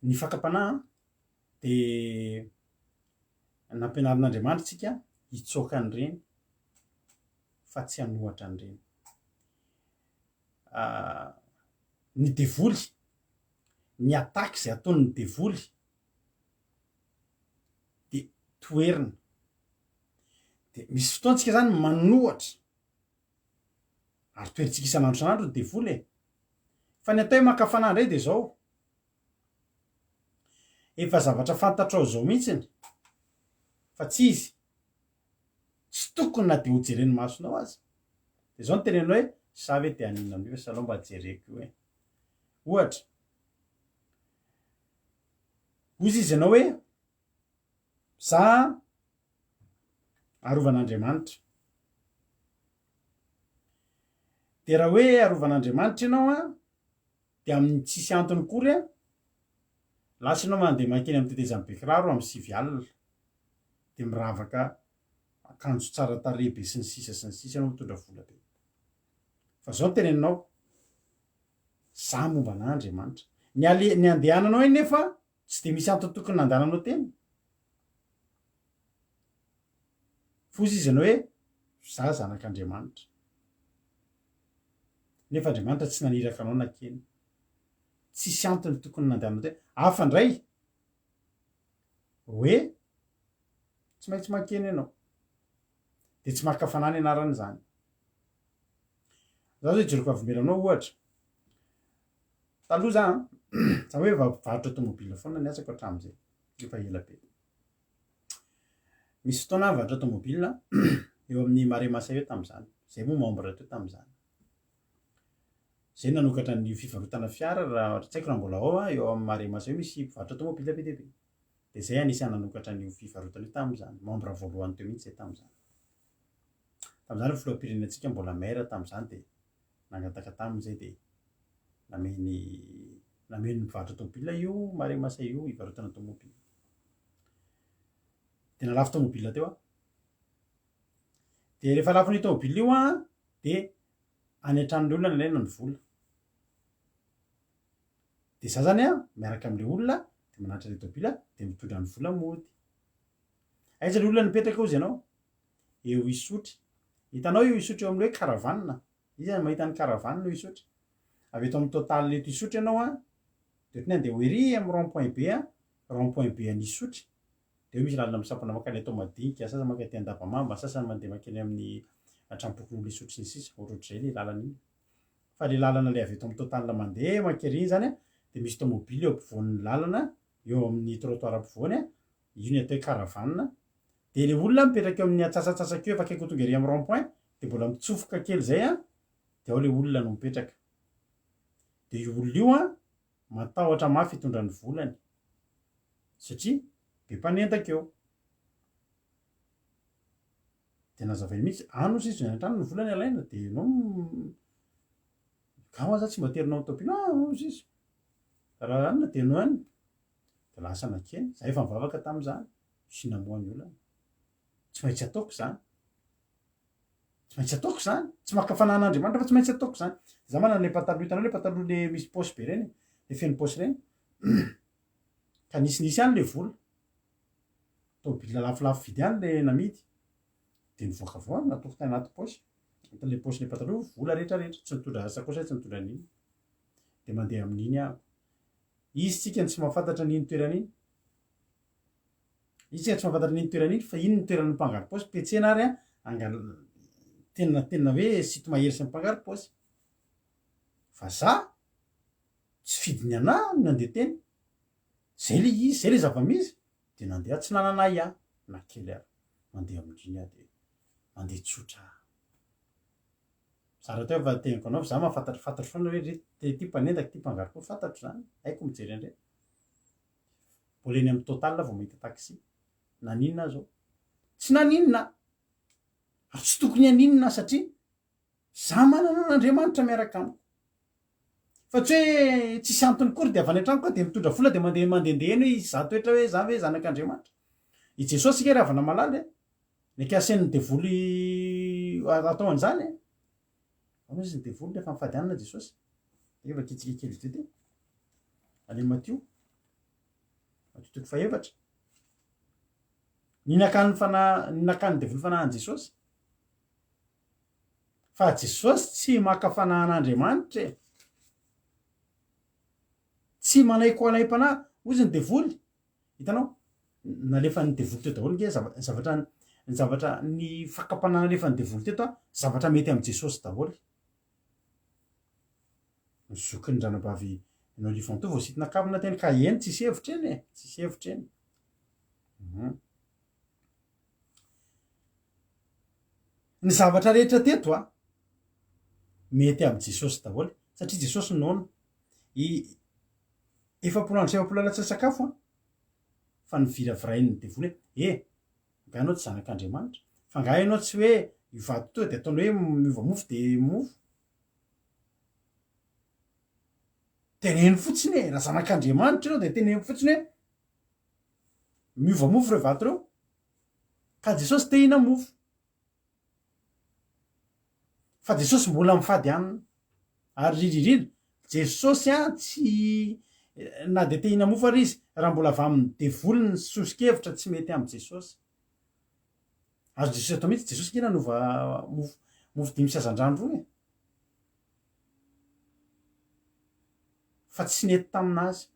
Ny fakapanahy dia nampianarin'Andriamanitra tsika hitsoaka an'ireny fa tsy hanohatra an'ireny. Ny devoly, ny ataky izay ataon'ny devoly dia toerina. Dia misy fotoantsika zany manohatra ary toerintsika isan'andro isan'andro ny devoly fa ny atao hoe maka fanahy indray dia zao efa zavatra fantatrao zao mihitsiny fa tsy izy tsy tokony na dia ho jeren'ny masonao azy. Dia zao no tenenao hoe sa ve dia haninona amin'io hoe salao mba jereko io ohatra ozy izy ianao hoe za arovan'Andriamanitra dia raha hoe arovan'Andriamanitra ianao dia amin'ny tsisy antony kory lasa ianao mandeha makeny amin'ny tetezan'ny bekiraro amin'ny 9 alina dia miravaka akanjo tsara tarehy be sy ny sisa ianao mitondra vola be. Fa zao teneninao za momba an'Andriamanitra ny andehananao iny nefa tsy dia misy antony tokony nandehananao teny fozy izy ianao hoe za zanak'Andriamanitra nefa Andriamanitra tsy naniraka anao nakeny, tsisy antony tokony nandehananao teny. Hafa indray hoe tsy maintsy makeny ianao dia tsy maka fanahy ny anarany zany. Za zao ijoroko avimelanao ohatra taloha za za hoe varotra tomobila foana ny asako hatramin'izay efa ela be. misy fotoana vatra tomobile eo amin'ny mare masa eo tam'izany zay moa membre teo tam'izany zay nanokatra ny fivarotana fiara raha tsy haiko raha mbola ao eo amin'ny mare masa eo misy mpivarotra tomobile be dia be de zay anisany nanokatra ny fivarotana io tam'izany membre voalohany teo mihitsy zay tam'izany filoham-pirenentsika mbola maire tam'izany de nangataka tam'izay de nameny mivarotra tomobile io mare masa io hivarotana tomobile de nalafo tomobile teo de rehefa lafo ny tomobile io de any an-tranon'le olona nalaina ny vola de za zany miaraka am'le olona de manatitra le tomobile de mitondra ny vola mody aiza le olona nipetraka ozy ianao eo isotry hitanao io isotry eo am'le hoe karavanna izy zany mahita ny karavanna io isotry avy eto amin'ny total leto isotry ianao de ohatiny andeha hoery amin'ny rond point b rond point b any isotry de misy lalana misampana makany atao madinika sasa maka ty andavamamba sasany mandeha makeny amin'ny atrampokon'olo isotry ny sisa ohatrohatr'izay le lalana iny fa le lalana le avy eto amin'ny total mandeha makery iny zany de misy tomobile eo ampovoan'ny lalana eo amin'ny trottoir ampovoany io ny atao hoe karavanna de le olona mipetraka eo amin'ny atsasatsasakeo efa akaiky tonga ery amin'ny rond point de mbola mitsofoka kely zay de ao le olona no mipetraka de io olona io matahotra mafy hitondra ny volany satria be mpanentaka eo de nazavainy mihitsy anozy izy an-trano ny volany alaina de no gaho za tsy mba terinao topina ozy izy raha anina de no any de lasa nakeny za efa mivavaka tam'izany sinamoany olona tsy maintsy ataoko zany tsy makafanan'Andriamanitra fa tsy maintsy ataoko zany za manana le pataloha hitanao le pataloha le misy paosy be reny le feno paosy reny ka nisinisy any le vola tomobile lafolafo vidy any le namidy de nivoaka avao natoko tany anaty paosy le paosy le pataloha vola rehetrarehetra tsy nitondra sakosa tsy nitondra an'iny de mandeha amin'iny izy tsika tsy mahafantatra n'iny toeran'iny izy tsika tsy mahafantatra n'iny toeran'iny fa iny ny toeran'ny mpangaro paosy petsena ary tena hoe sito mahery sy mipangaro paosy fa za tsy fidiny anahy nandeha teny zay le izy zay le zava-misy de nandeha tsy nananay na kely ary mandeha amin'iny de mandeha tsotra zara teo fa teniko anao fa za mahafantatry foana hoe ty mpanendaka ty mpangaro paosy fantatro zany haiko mijery andre mbola eny amin'ny total vao mahita taxi naninona zao tsy naninona ary tsy tokony haninona satria za manana an'Andriamanitra miaraka amiko fa tsy hoe tsisy antony kory de avy any an-trano koa de mitondra vola de mandehandeha eny hoe izy za toetra hoe za hoe zanak'Andriamanitra i Jesosy sika ravana malala ny akasen'ny devoly atao an'izany ao izy ny devoly rehefa mifady anina Jesosy de efa kitsika kely izy teo any Matio toko faefatra ninakany devoly fanahan'i Jesosy fa Jesosy tsy maka fanahan'Andriamanitra tsy manaikoanaim-panahy ozy ny devoly hitanao nalefa ny devoly teo daholo nge zavatra ny fakapanahy nalefa ny devoly teto zavatra mety amin'i Jesosy daholo nyzoky ny ranabavy ny Olifanto vao sitina kavina teny ka eny tsisy hevitra eny ny zavatra rehetra teto mety amin'i Jesosy daholo satria Jesosy noana efapolo latsa-sakafo fa niviravirainy ny devoly nga anao tsy zanak'Andriamanitra fa nga ianao tsy hoe ivady to de ataony hoe miova mofo de mofo teneny fotsiny raha zanak'Andriamanitra ianao de teneny fotsiny hoe miova mofo reo vato reo ka Jesosy te hina mofo fa Jesosy mbola mifady anina ary riririra Jesosy tsy na de te hina mofo ary izy raha mbola avy amin'ny devoly ny sosikevitra tsy mety amin'i Jesosy azo Jesosy atao mihitsy Jesosy kina nova mofo 5 sazan-drano roa fa tsy nety taminazy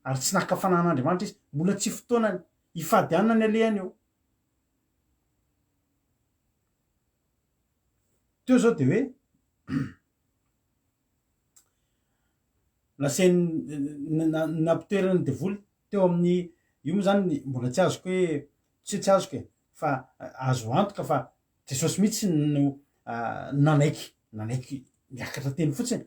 ary tsy naka fanahan'Andriamanitra izy mbola tsy fotoanany hifady anina ny alehany eo teo zao de hoe naseny nampitoerany devoly teo amin'ny io moa zany mbola tsy azoko hoe tsy azoko fa azo antoka fa jesosy mihitsy no nanaiky miakatra teny fotsiny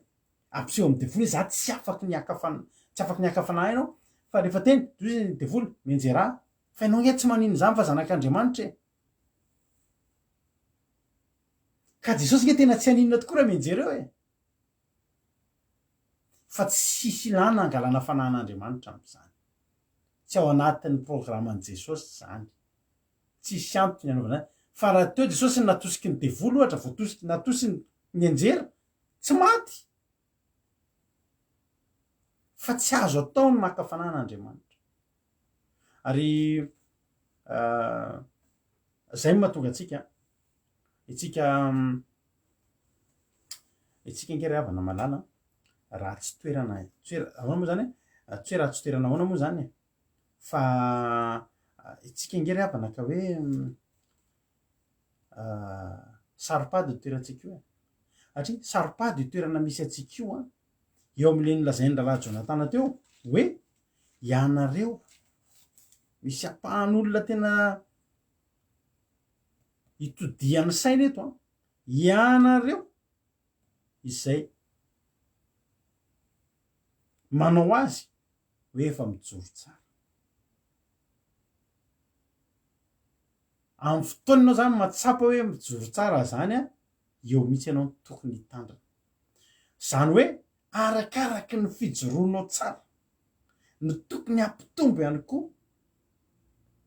ampiseho amy devoly za tsy afaky niakafanahy ianao fa rehefa teny izy devoly menjera fa ianao nge tsy manino zany fa zanak'Andriamanitra e ka jesosy nge tena tsy aninona tokoa raha menjereo e fa tsisy ilana angalana fanan'Andriamanitra am'izany tsy ao anatin'ny programan'i Jesosy zany tsisy antony anaovana fa raha teo Jesosy natosiky ny devoly ohatra voatosiky natosiny ny anjera tsy maty fa tsy azo atao ny maka fanan'Andriamanitra ary zay mahatonga itsika ngery havana malala raha tsy toerana ahoana moa zany tsy hoe raha tsy toerana ahoana moa zany fa itsika ngery havana ka hoe saripady toerantsika io satria saripady toerana misy atsika io eo am'le nolazainy rahalahy Jonatana teo hoe ianareo misy ampahan'olona tena itodian'ny saina eto ianareo izay manao azy hoe efa mijoro tsara amin'ny fotoananao zany matsapa hoe mijoro tsara zany eo mihitsy ianao tokony hitandrina zany hoe arakaraky ny fijoroanao tsara ny tokony hampitombo ihany koa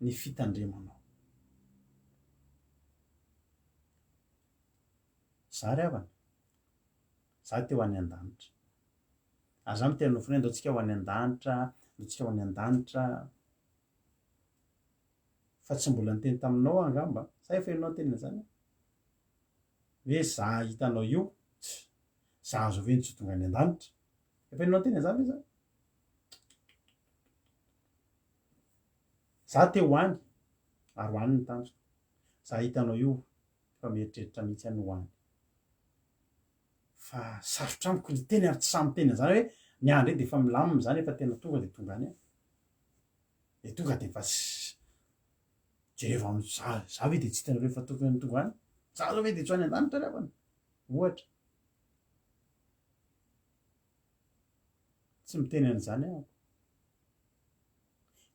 ny fitandremanao za ry havana za te ho any an-danitra ary za mitena nofona ndao tsika ho any an-danitra tsika ho any an-danitra fa tsy mbola niteny taminao angamba sa efa ianao tenina zany hoe za hitanao io za azo aveny tsy tonga any an-danitra efa ianao tena zany za za te ho any ary ho any ny tanjona za hitanao io fa mieritreritra mihitsy any ho any fa sarotra amiko ny teny ary tsy samy tena zany hoe ny andro de efa milamina zany efa tena tonga de tonga any de tonga de efa jereva za ve de tsy hitanareo efa tokony tonga any za zao ve de tsy ho any an-danitra ravana ohatra tsy miteny an'izany aho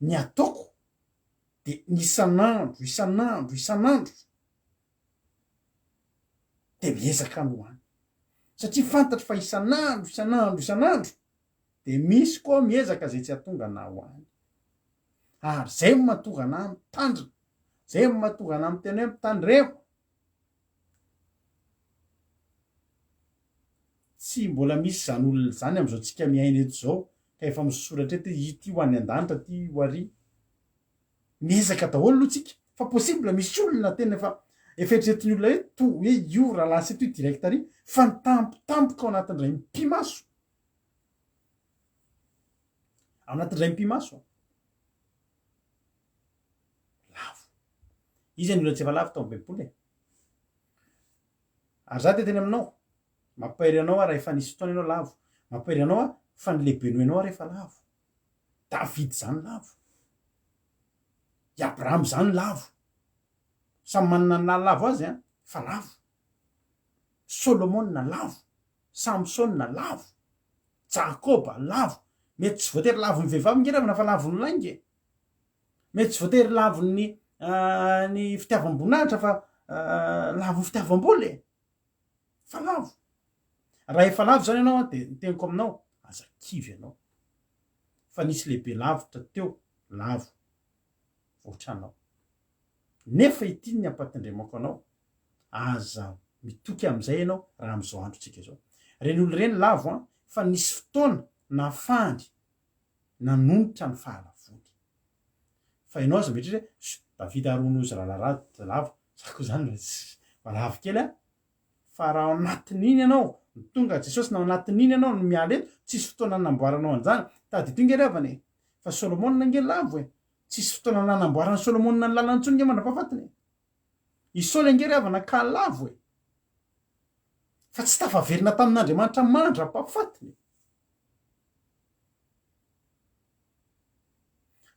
ny ataoko de isan'andro de miezaka no any satria fantatry fa isan'andro de misy koa miezaka zay tsy atonga na ho any ary zay mahatonga anahy mitandrina zay mahatonga anahy miteny hoe mitandremo tsy mbola misy zany olona zany am'izao tsika miaina eto zao ka efa misoratra eto ity ho any an-danitra ty ho ary miezaka daholo aloha tsika fa possible misy olona tena efa eritreretiny olona hoe to hoe io raha lasa eto direct ary fa nitampotampoka ao anatin'ndray mpimaso ao anatin'ndray mpimaso lavo izy any olona tsy efa lavo tao baiboly ary za te teny aminao mampahery anao raha efa nisy fotoana ianao lavo mampahery anao fa ny lehibe no ianao rehefa lavo Davidy zany lavo i Abraham zany lavo samy manana ny lavo azy fa lavo Solomona lavo Samsona lavo Jakoba lavo mety tsy voatery lavo ny vehivavy ngeravana fa lavo ny lainge mety tsy voatery lavo ny fitiavam-boninahitra fa lavo ny fitiavam-boly fa lavo raha efa lavo zany ianao de niteniko aminao aza kivy ianao fa nisy lehibe lavitra teo lavo voatranao nefa ity ny ampatindremako anao aza mitoky am'izay ianao raha am'izao andro tsika zao reny olo reny lavo fa nisy fotoana nafandry nanomitra ny fahalavody fa ianao aza metritra hoe Davida aronozy raha lavo zako zany lavo kely fa raha ao anatin'iny ianao tonga Jesosy na ao anatin'iny ianao no miala eto tsisy fotoana nanamboaranao an'izany tady to nge revany fa Solomona nge lavo tsisy fotoana nanamboarany Solomona ny lalany ntsony nge mandrapahafatiny Isaoly nge revana ka lavo fa tsy tafaverina tamin'Andriamanitra mandra-pahafatiny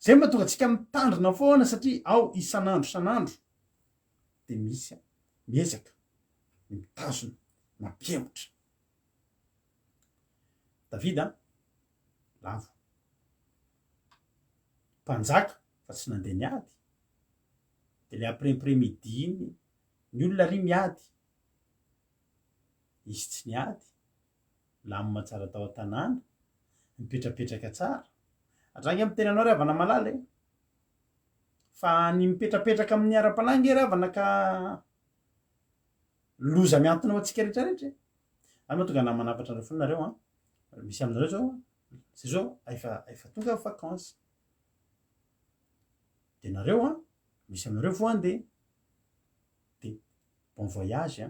zay mahatonga antsika mitandrina foana satria ao isan'andro de misy miezaka mitazona mampihemotra davida lavo mpanjaka fa tsy nandeha niady de le aprèprès midi iny ny olona ry miady izy tsy niady lamima tsara tao an-tanàna mipetrapetraka tsara andrangy amy tenanao ry havana malala e fa ny mipetrapetraka amin'ny ara-palangy ry havana ka loza miantona ao atsika rehetrarehetra any mahatonga na manapatra andreo fony nareo misy aminareo zao zay zao efa tonga vacances de nareo misy aminareo vo andeha de bon voyage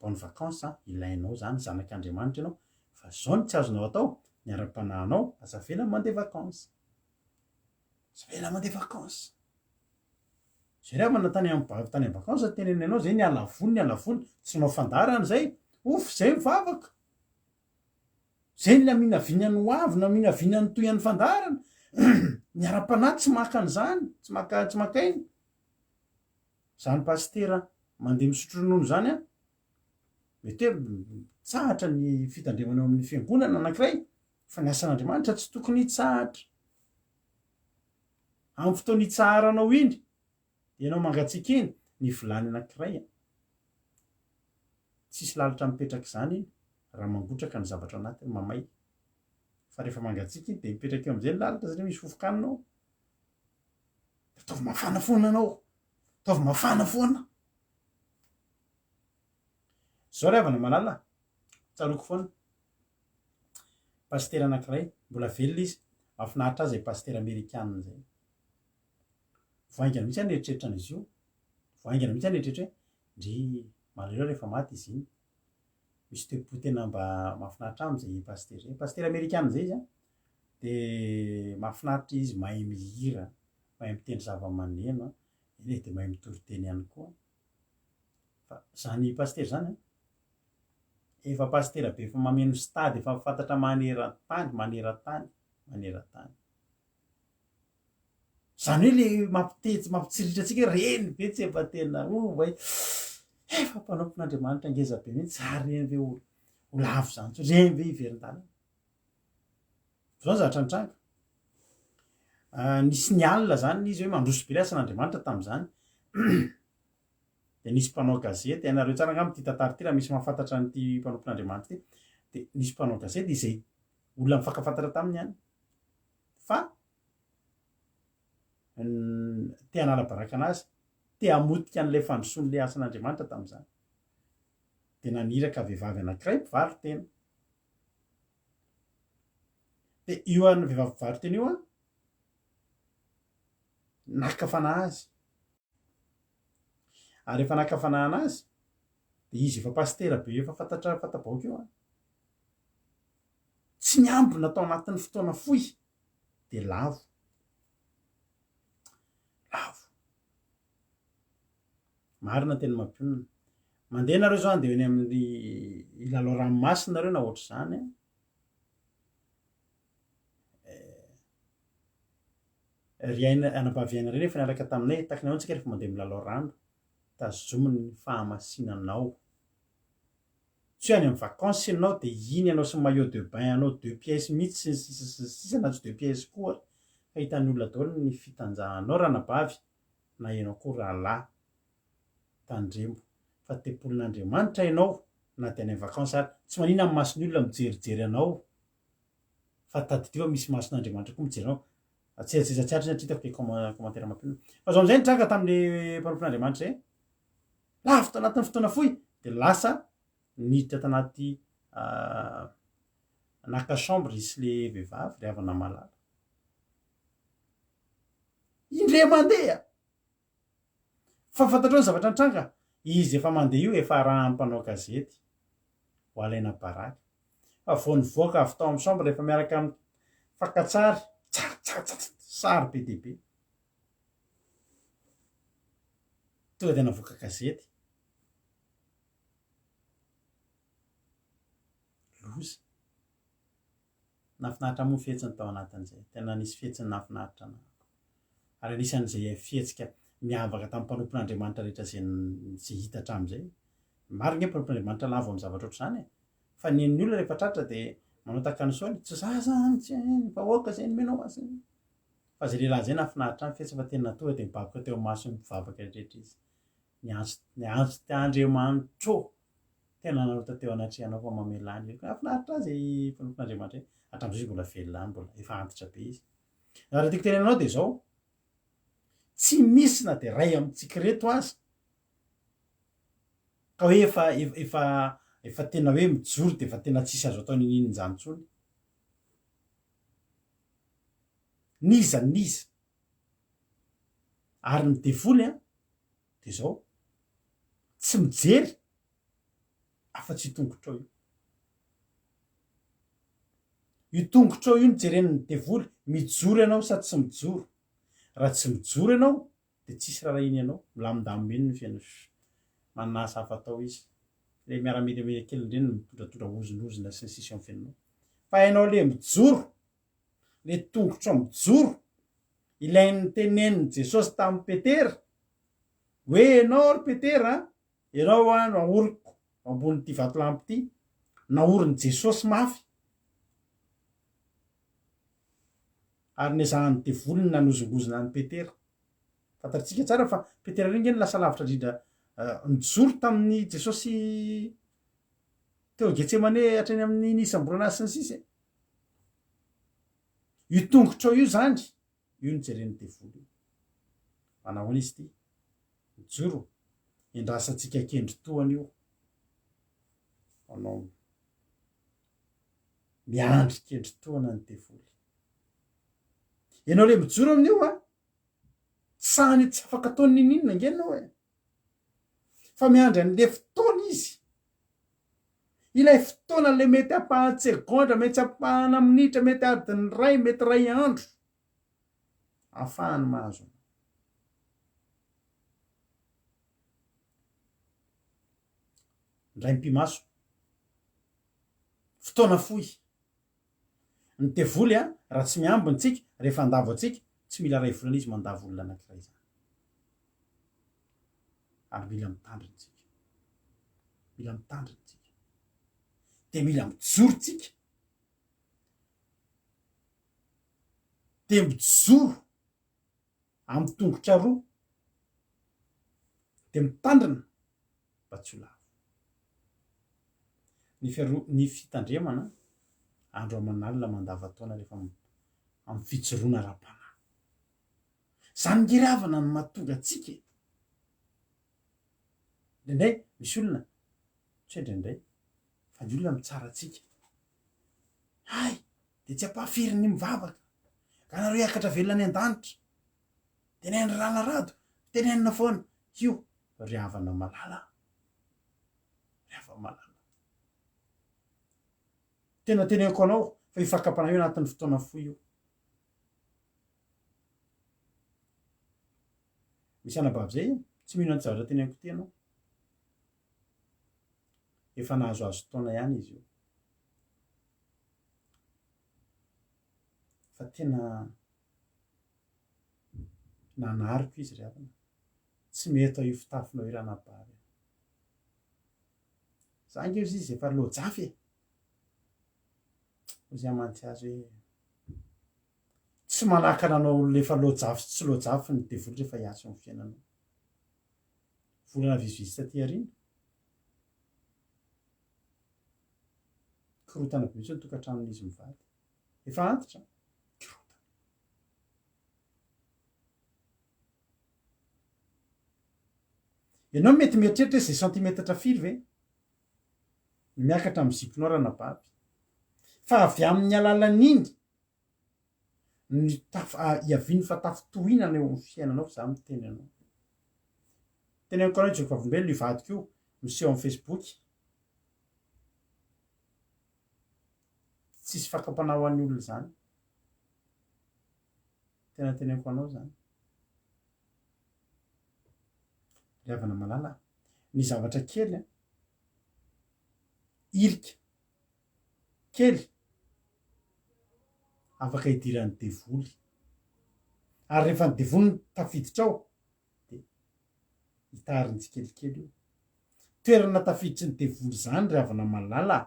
bonne vacances ilainao zany zanak'Andriamanitra ianao fa zao ny tsy azonao atao ny ara-panahinao azavela mandeha vacances azavela mandeha vacances zay ry havana tany amy vacances tenenenao zay ny alavony tsy nao fandarany zay zay mivavaka zay ny aminavinany ho avy na aminavinany toy any fandarana ny ara-panahy tsy maka an'izany tsy makainy zany pastera mandeha misotro ronono zany mety hoe tsahatra ny fitandremana eo amin'ny fiangonana anankiray fa ny asan'Andriamanitra tsy tokony hitsahatra amy fotoany hitsaharanao iny de ianao mangatsiaka iny ny vilany anankiray tsisy lalitra mipetraka zany raha mangotraka ny zavatra anatiny mamay fa rehefa mangatsiaka iny de mipetraka eo am'izay ny lalitra satria misy fofokaninao ataovy mafana foana anao ataovy mafana foana zao ry havana malala tsaroko foana pastera anankiray mbola velona izy mahafinaritra azy pastera amerikanina zay voaingana mihitsy any eritreritran'izy io voaingana mihitsy any eritretra hoe ndry maleo rehefa maty izy iny misy toepo tena mba mahafinaritra am'izay pastera amerikanina zay izy de mahafinaritra izy mahay mihira mahay mitendry zava-maneno eny de mahay mitory-teny ihany koa fa zany pastera zany efa pastera be efa mameno stady efa fantatra maneran-tany zany hoe le mampitsiritra atsika reny be tsy efa tena vai efa mpanampon'Andriamanitra angeza be mihitsy za reny ve ho lavo zany so reny ve iverin-dalana zao ny zavatra nitranga nisy ny alina zany izy hoe mandroso be le asan'Andriamanitra tam'izany de nisy mpanao gazety ianareo tsara angamba ty tantara ty raha misy mahafantatra nyty mpanompon'Andriamanitra ty de nisy mpanao gazety izay olona mifankafantatra taminy any fa te hanala baraka anazy te hamotika an'lay fandrosoan'le asan'Andriamanitra tam'izany de naniraka vehivavy anankiray mpivaro tena de io any vehivavy mpivaro tena io nakafana azy ary efa nakafana anazy de izy efa pastera be efa fatabaoka io tsy miambo natao anatin'ny fotoana fohy de lavo marina tena mampionona mandeha nareo zany de eny amin'ny ilalao ranomasina nareo na ohatry zany ry anabaviaina reny efa niaraka taminay takiny ahoantsika rehefa mandeha milalao rano tazominy ny fahamasinanao tsy any amy vacances ianao de iny anao sy maillot de bain anao 2 pièces mihitsy sisa na tsy 2 pièces koa fa hitan'ny olona daholo ny fitanjahanao ranabavy na ianao koa rahalahy tandremo fa tempolin'Andriamanitra ianao na de any amy vacances ary tsy manina amy masony olona mijerijery anao fa tadidio misy mason'Andriamanitra koa mijery anao atserijezatsiatra satria hitako commentaire mampionona fa zao am'izay nitranga tam'le mpanompon'Andriamanitra zay lavo tanatin'ny fotoana fohy de lasa niditra tanaty naka chambre isy le vehivavy ry havana malala indre mandeha fa fantatrao ny zavatra nitranga izy efa mandeha io efa raha ampanao gazety ho alaina baraka fa vao nivoaka avy tao amy chambre rehefa miaraka amy fankatsary sary be dehibe tonga de navoaka gazety loza nafinahitra moa fihetsiny tao anatin'izay tena nisy fihetsiny nafinahitra anako ary anisan'izay fihetsika miavaka tamin'ny mpanompon'Andriamanitra rehetra zay hita hatramin'izay. Marina hoe mpanompon'Andriamanitra lavo amin'ny zavatra ohatr'izany e. Fa ny olona rehefa tratra dia manao tahaka ny saony tsy za zany tsy vahoaka zay nomenao azy. Fa zay lehilahy zay nahafinaritra any fetsy fa tena tonga dia mibaboka teo masony mivavaka rehetra izy. Ny antso t'Andriamanitro tena nanota teo anatrehanao fa mamelany nahafinaritra azy mpanompon'Andriamanitra hatramin'izay izy mbola velona any, mbola efa antitra be izy. Raha tiako tenenanao dia zao, tsy misy na dia ray amintsika reto azy ka hoe efa tena hoe mijoro dia efa tena tsisy azo atao ninino izany intsony. Niza ary ny devoly dia zao tsy mijery afa-tsy tongotrao io. Io tongotrao io nijeren'ny devoly, mijoro ianao sa tsy mijoro. Raha tsy mijoro ianao dia tsisy raha iny ianao, milamindamina ny fiainao, manasa hafa atao izy. Le miara-mila kely indreny mitondratondra ozonozona sy ny sisa amin'ny fiainanao. Fa ianao le mijoro, le tongotrao mijoro, ilain'ny tenenin'i Jesosy tamin'ny Petera hoe ianao ry Petera, ianao no ahoriko ambon'ity vatolampy ity, naorin'i Jesosy mafy. Ary nezahan'ny devoliny nanozongozona ny Petera. Fantatsika tsara fa Petera reny ngeny lasa lavitra indrindra nijoro tamin'ny Jesosy teo Getsemane hatrany amin'ny nisamborana azy sy ny sisa. Io tongotrao io zany, io nijeren'ny devoly. Manahoana izy ity? Mijoro, endrasantsika kendry-toana io. Anao miandry kendry-toana ny devoly. Ianao le mijoro amin'io sahany tsy afaka ataony ninina ngenao e. Fa miandry an'le fotoana izy. Ilay fotoana le mety apahany segondra, mety apahana minitra, mety adiny ray, mety ray andro. Ahafahany mahazo. Ndray mpimaso. Fotoana fohy. Ny devoly raha tsy miambina tsika, rehefa andavo atsika, tsy mila ray volana izy mandavo olona anankiray zany. Ary mila mitandrina tsika. Mila mitandrina tsika. Dia mila mijoro tsika. Dia mijoro amin'ny tongotra roa. Dia mitandrina mba tsy ho lavo. Ny fitandremana andro aman'alina mandava-taona rehefa amin'ny fijoroana ara-panahy. Zany ngiravana no mahatonga atsika. Indray misy olona tsy indray fa ny olona mitsara atsika. Hay, dia tsy ampahafiry ny mivavaka. Ka nareo hiakatra velona any an-danitra. Teneniny raharahado, tenenina foana. Io ry havana malala. Ry havana malala. Tena teneniko anao fa ifakapana io anatin'ny fotoana fohy io. Misy anabavy zay tsy mino ny zavatra teneniko ty ianao. Efa nahazoazo taona ihany izy io. Fa tena nanariko izy ry havana. Tsy mety io fitafinao iranabary. Za nge izy efa loajafy e. Ozy amantsy azy hoe tsy manakana anao lefa loajafy sy tsy loajafy ny devoly rehefa hiasa amin'ny fiainanao. Volana vizivizy taty aoriana. Korotana be mihitsy ny tokantranon'izy mivady. Efa antitra. Korotana. Ianao mety mieritreritra izay santimetatra firy ve? Miakatra amin'ny ziponao ranabavy. Fa avy amin'ny alalan'iny ny iaviany fa tafitohinana eo amin'ny fiainanao za miteny anao. Teneniko anao Jehova Vavolombelona ivadiko io miseho amin'ny Facebook. Tsisy fakapana ho an'ny olona zany. Tena teneniko anao zany. Ry havana malala, ny zavatra kely ilika kely afaka hidiran'ny devoly. Ary rehefa ny devoly tafiditra ao dia hitariny tsikelikely io toerana tafiditry ny devoly zany ry havana malala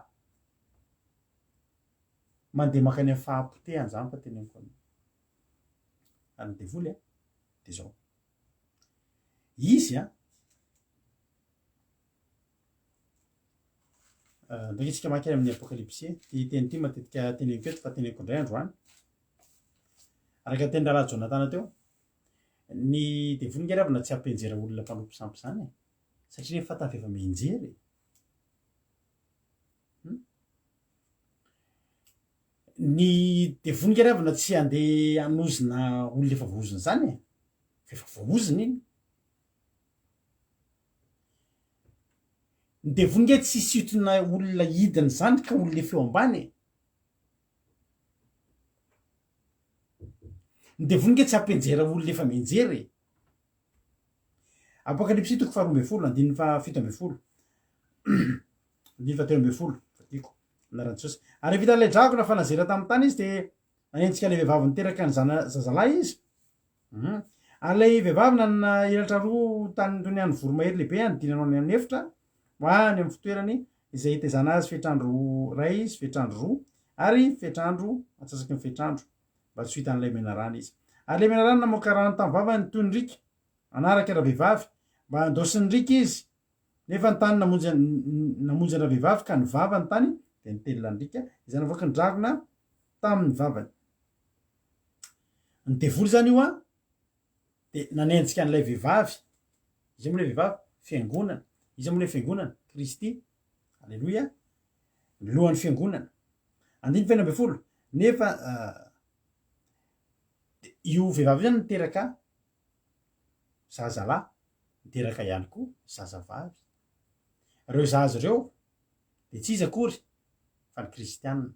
mandeha makany amin'ny fahampotehany zany fa teneniko any devoly de zao izy ndraiky tsika makany amin'ny apokalypsy teny ty matetika teneniko eto fa teneniko indray androany araka teny raha Jonatana teo ny devoly ngeravana tsy ampenjera olona mpanompo sampy zany satria rehefa tavy efa menjery ny devoly ngeravana tsy andeha anozina olona efa voazony zany efa voazony iny ny devoly nge tsy siotona olona hidiny zany ka olona efa eo ambany ny devoly nge tsy ampenjera olona efa menjery apokalypsy toko 12 andininy fa 17 andininy fa 13 fatiko narantsosy ary vita lay drako na fanazera tamin'ny tany izy de nanentsika le vehivavy niteraka ny zazalahy izy ary lay vehivavy nanana elatra roa tany tony any voromahery lehibe any dinanao ny amin'ny efitra hoany amin'ny fitoerany izay hitezana azy fetrandro ray izy fetrandro roa ary fetrandro atsasaky ny fetrandro mba tsy hitan'ilay menarana izy ary le menarana namoaka rano tamin'ny vavany toy ny rika anaraka raha vehivavy mba andosiny rika izy nefa ny tany namonjy raha vehivavy ka ny vavany tany de nitelona ny rika izay navoaka ny dragona tamin'ny vavany ny devoly zany io de nanenjika an'ilay vehivavy izy moa le vehivavy fiangonana izy moa le fiangonana Kristy alleloia lohan'ny fiangonana andiny 20 nefa io vehivavy zany niteraka zazalahy niteraka ihany koa zazavavy reo zaza reo de tsy izy akory fa ny kristianina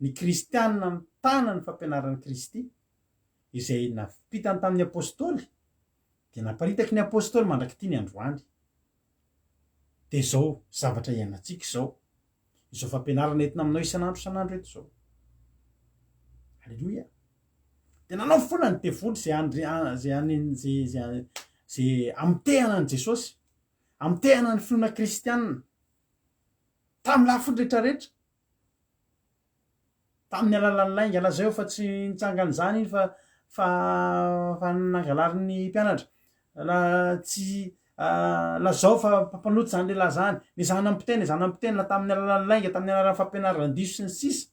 ny kristianina mitana ny fampianaran'ny Kristy izay napitany tamin'ny apôstôly de naparitaky ny apôstôly mandraky ty ny androany de zao zavatra iainatsika izao fampianarana entina aminao isan'andro eto zao alleloia de nanao foana ny devoly zay amitehana ny Jesosy amitehana ny finoana kristianina tamin'ny lafiny rehetrarehetra tamin'ny alalan'ny lainga lazao fa tsy nitsangany zany iny fa nangalariny mpianatra tsy lazao fa mpanoty zany lehilahy zany ny zanampiteny la tamin'ny alalan'ny lainga tamin'ny alalan'ny fampianarana diso sy ny sisa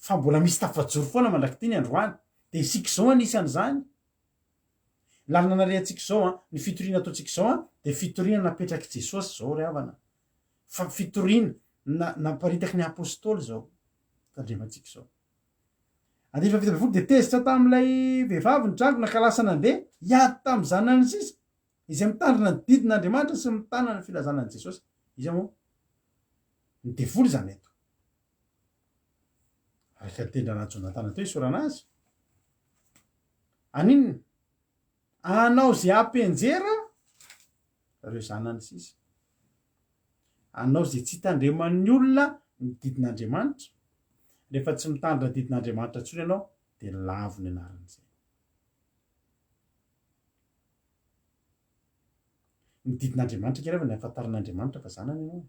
fa mbola misy tafajoro foana mandraky ty ny androany de isika zao anisy an'izany lalina narehantsika zao ny fitoriana ataontsika zao de fitoriana napetraky Jesosy zao ry havana fa fitoriana naparitaky ny apôstôly zao tandremantsika zao andiny fa 20 de tezitra tamin'ilay vehivavy ny drago nakalasa nandeha hiady tamin'ny zanany sisa izay mitandrina ny didin'Andriamanitra sy mitana ny filazanan'i Jesosy izy moa ny devoly zany eto araka tendrana Jonatana teo isorana azy aninona anao zay ampenjera reo zanany sisa anao zay tsy hitandreman'ny olona ny didin'Andriamanitra rehefa tsy mitandrina didin'Andriamanitra tsony ianao de lavo ny anaran'izay ny didin'Andriamanitra ngereva ny afantaran'Andriamanitra fa zanany ianao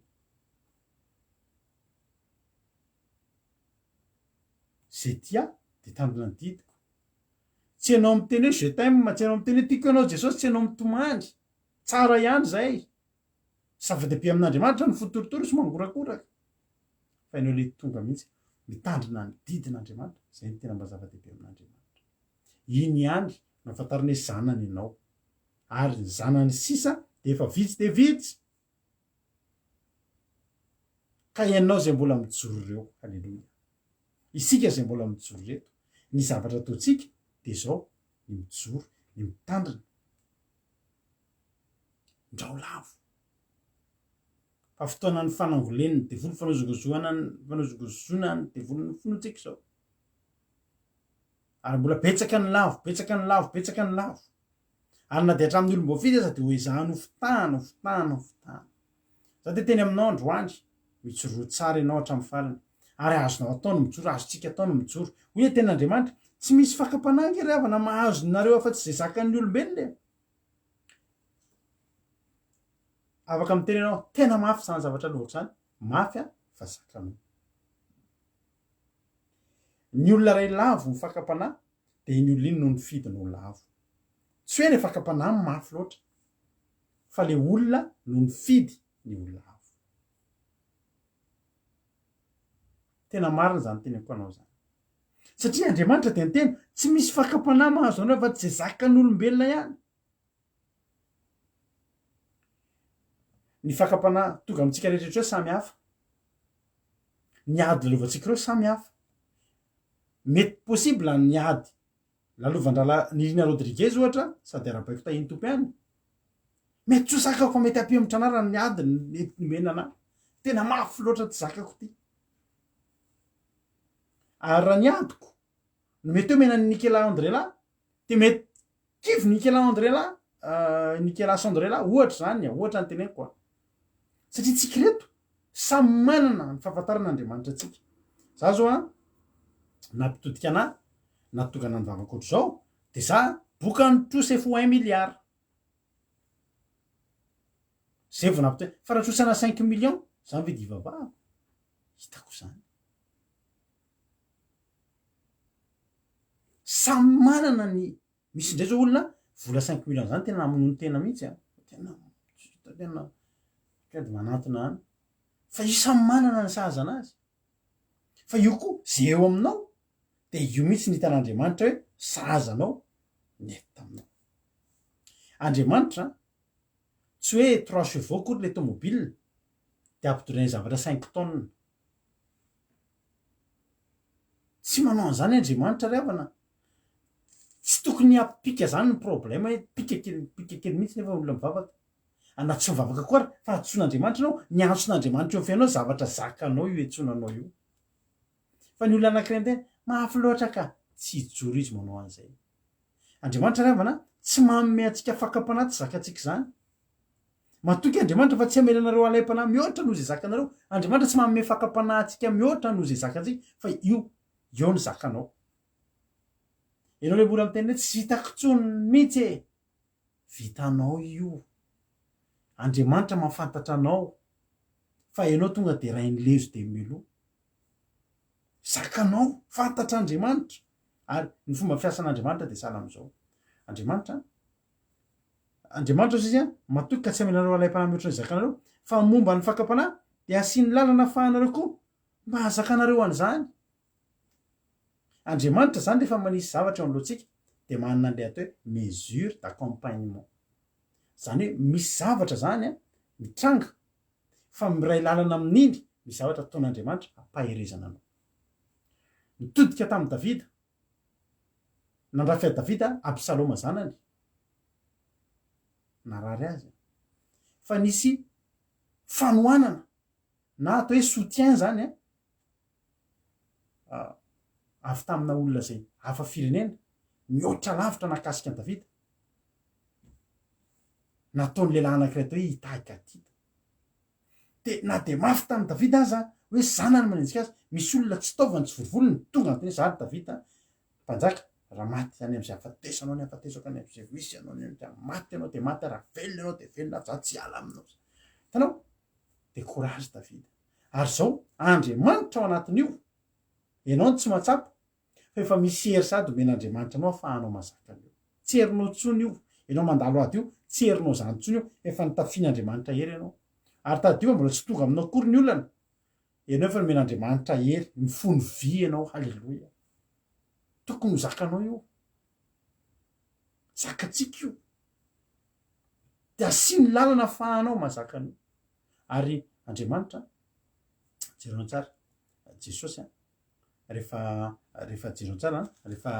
zay tia de tandrina ny didiko tsy ianao miteny hoe je t'aime tsy ianao miteny hoe tiako ianao Jesosy tsy ianao mitomany tsara ihany zay zava-dehibe amin'Andriamanitra ny fotorotoro sy mangorakoraka fa ianao le tonga mihitsy mitandrina ny didin'Andriamanitra zay ny tena mba zava-dehibe amin'Andriamanitra iny ihany no afantarany hoe zanany ianao ary ny zanany sisa de efa vitsy de vitsy ka ianao zay mbola mijoro reo halleloia isika zay mbola mijoro reto ny zavatra ataontsika de zao ny mijoro ny mitandrina ndrao lavo fa fotoana ny fanangoleniny devoly fanozogozona ny devoly ny finotsika zao ary mbola betsaka ny lavo ary na de hatramin'ny olom-bo fity aza de hoe zany ofitana za de teny aminao androany mijoro tsara ianao hatramin'ny falana ary azonao ataony mijoro azotsika ataony mijoro hoy ny ten'Andriamanitra tsy misy fakapanangy ry avana mahazo nareo afa tsy zay zakan'ny olombelona afaka amitenenao tena mafy zany zavatra lohako zany mafy a fa zakanao ny olona ray lavo ny fakapana de ny olona iny no ny fidy no lavo tsy hoe ny fakapana mafy loatra fa le olona no ny fidy ny olona lavo tena marina zany teneko anao zany satria Andriamanitra de nytena tsy misy fakapana mahazo anao fa tsy zay zakan'olombelona ihany ny fakapana tonga amintsika rehetrarehetra hoe samy hafa ny ady lalovantsika ireo samy hafa mety possible ny ady lalovandrala Nirina Rodriguez ohatra sady arabaiko tahiny tompo ihany mety tsy ho zakako mety ampiemotra anarany ny ady menana tena mafy loatra tsy zakako ty ary raha ny adiko no mety hoe menany Nikela Andrela de mety kivy Nikela Andrela Nikela Sandrela ohatra zany ohatra ny teneniko koa satria tsika reto samy manana ny fahafantaran'Andriamanitra atsika za zao a nampitodika ana natokana ny vavakoatra zao de za bokany trosy fo 1 milliard zay vao nampitoy fa raha trosana 5 millions za mividy ivavahako hitako zany samy manana ny misy indray zao olona vola 5 millions zany tena namono tena mihitsy a tena kady manatona any fa io samy manana ny sahaza anazy fa io koa zay eo aminao de io mihitsy ny hitan'Andriamanitra hoe sahazanao nety taminao Andriamanitra tsy hoe 3 chevaux kory le tomobile de ampitodrany zavatra 5 tonnes tsy manao an'izany Andriamanitra ry havana tsy tokony apika zany ny problème hoe pika kely mihitsy nefa olona mivavaka anaty tsy mivavaka koa ary fa atson'Andriamanitra anao ny antson'Andriamanitra eo fianao zavatra zakanao io etsonanao io fa ny olona anankiray am'tena mafy loatra ka tsy joro izy manao an'izay Andriamanitra ry havana tsy manome antsika fakapana tsy zakantsika zany matoky Andriamanitra fa tsy hamelanareo alaim-pana mihoatra noho zay zakanareo Andriamanitra tsy manome fakapana antsika mihoatra noho zay zakantsika fa io ny zakanao ianao le mbola am'teny hoe tsy vitako tsony mihitsy e vitanao io Andriamanitra mahafantatra anao fa ianao tonga de rainy lezo de melo zakanao fantatra Andriamanitra ary ny fomba fiasan'Andriamanitra de sala am'izao Andriamanitra izy a matoky ka tsy hamelanareo alaim-pana mihoatra ny zakanareo fa momba ny fakapana de asiany lalana fahanareo koa mba hazakanareo an'izany Andriamanitra zany rehefa manisy zavatra eo amin'lohantsika de manana an'le atao hoe mesure d'accompagnement zany hoe misy zavatra zany a mitranga fa miray lalana amin'iny misy zavatra ataon'Andriamanitra ampaherezana anao nitodika tamin'ny Davida nandrafia Davida Absaloma zanany narary azy fa nisy fanohanana na atao hoe soutien zany avy tamina olona zay hafa firenena mihoatra lavitra nakasika any Davida nataony lehilahy anankiray atao hoe Itai Gadita de na de mafy tamin'ny Davida aza hoe zanany manenjika azy misy olona tsy taovany tsy vorovolony tonga anteny zary Davida mpanjaka raha maty any am'izay afatesanao ny afatesako any am'izay visy anao ny maty anao de maty raha velona anao de velona za tsy ala aminao hitanao de courage Davida ary zao Andriamanitra ao anatin'io ianao ny tsy mahatsapa fa efa misy hery sady omen'Andriamanitra anao afahanao mahazaka an'io tsy herinao tsony io ianao mandalo ady io tsy herinao zany tsony io efa nitafian'Andriamanitra hery ianao ary tadio mbola tsy tonga aminao kory ny olana ianao efa nomen'Andriamanitra hery mifony vy ianao halleloia tokony ho zakanao io zakatsika io de asiany lalana afahanao mahazaka an'io ary Andriamanitra jeronao tsara Jesosy rehefa jeronao tsara rehefa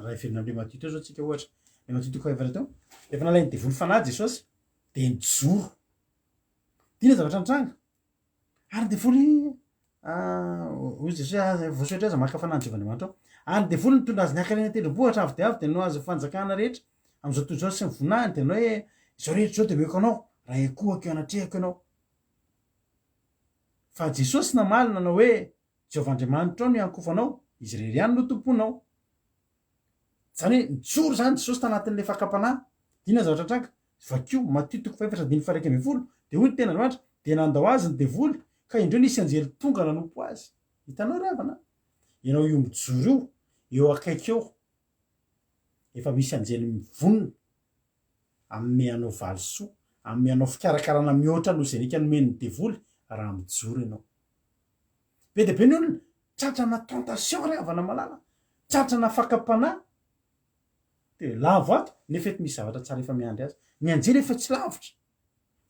raha iverina am'le Matthieu teo zao tsika ohatra le Matthieu 2:20 teo rehefa nalainy devoly fanahy Jesosy de nijoro dina zavatra nitranga ary devoly hoy Jesosy voasotra aza maka fanahy Jehovandriamanitra ao ary devoly nitondra azy niakarena tendrombohitra avy de avy de no azo fanjakana rehetra am'izao tontolo zao sy ny vonahany de anao hoe izao rehetra zao de meko anao raha ekohako eo anatrehako ianao fa Jesosy namalina anao hoe Jehovandriamanitra ao no iankofanao izy rery ihany no tomponao zany hoe mijoro zany Jesosy tanatin'le fakapanahy dina zavatra tranga vakio matitoko faefatra diny faraiky amby folo de hoy ny tena androatra de nandao azy ny devoly ka indreo nisy anjely tonga nanompo azy hitanao ravana ianao io mijoro io eo akaiky eo efa misy anjely mivonona ame anao valisoa ame anao fikarakarana mihoatra no zenika nomeny devoly raha mijoro ianao be de be ny olona tratrana tentation re avana malala tratrana fakapanahy de lavo ato nefa eto misy zavatra tsara efa miandry azy ny anjely efa tsy lavitra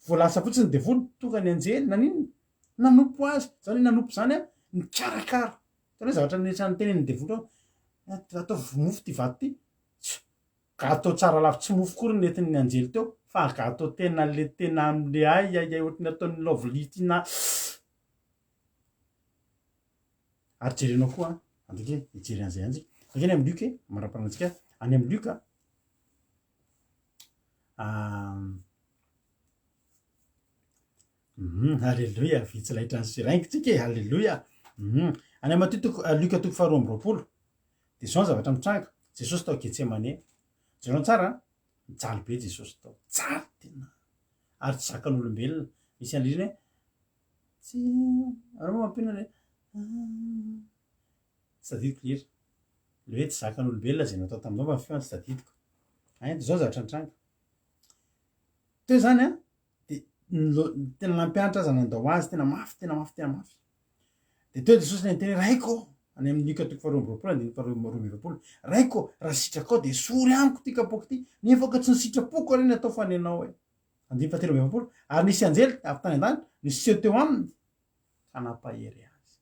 voalasa fotsiny ny devoly tonga ny anjely naninona nanompo azy zany hoe nanompo zany a mikarakara tana hoe zavatra nrehetrany tenen'ny devoly ao atao mofo ty vato ty ka atao tsara lavy tsy mofo kory nentin'ny anjely teo fa ka atao tena le tena amle ay ohatrany ataony lovely na ary jerenao koa andrika hijery an'izay anjy akeny amy luke maraparantsika any amy luka halleloia vitsy laitra ny siraingitsika halleloia any amaty luka toko faharoa amby roapolo de zao ny zavatra mitranga jesosy tao getsemane janao tsara mijaly be jesosy tao jaly tena ary tsy zakan'olombelona misy an'ireny hoe tsy arao mampina le sadidiko lira le hoe tsy zakan'olombelona zay natao taminao mba mifeona tsy sadidiko de zao zavatra mitranga teo zany a de tena nampianatra azy nandao azy tena mafy tena mafy tena mafy de teo jesosy le nyteny raiko any amin'ny luka toko faharoa amby roapolo andiny faharoa amby roapolo raiko raha sitrakao de sory amiko ty kapoky ty nefa ka tsy ny sitrapoko reny atao fanenao e andiny fahatelo amby efapolo ary nisy anjely avy tany an-dany niseho teo aminy ka nampahery azy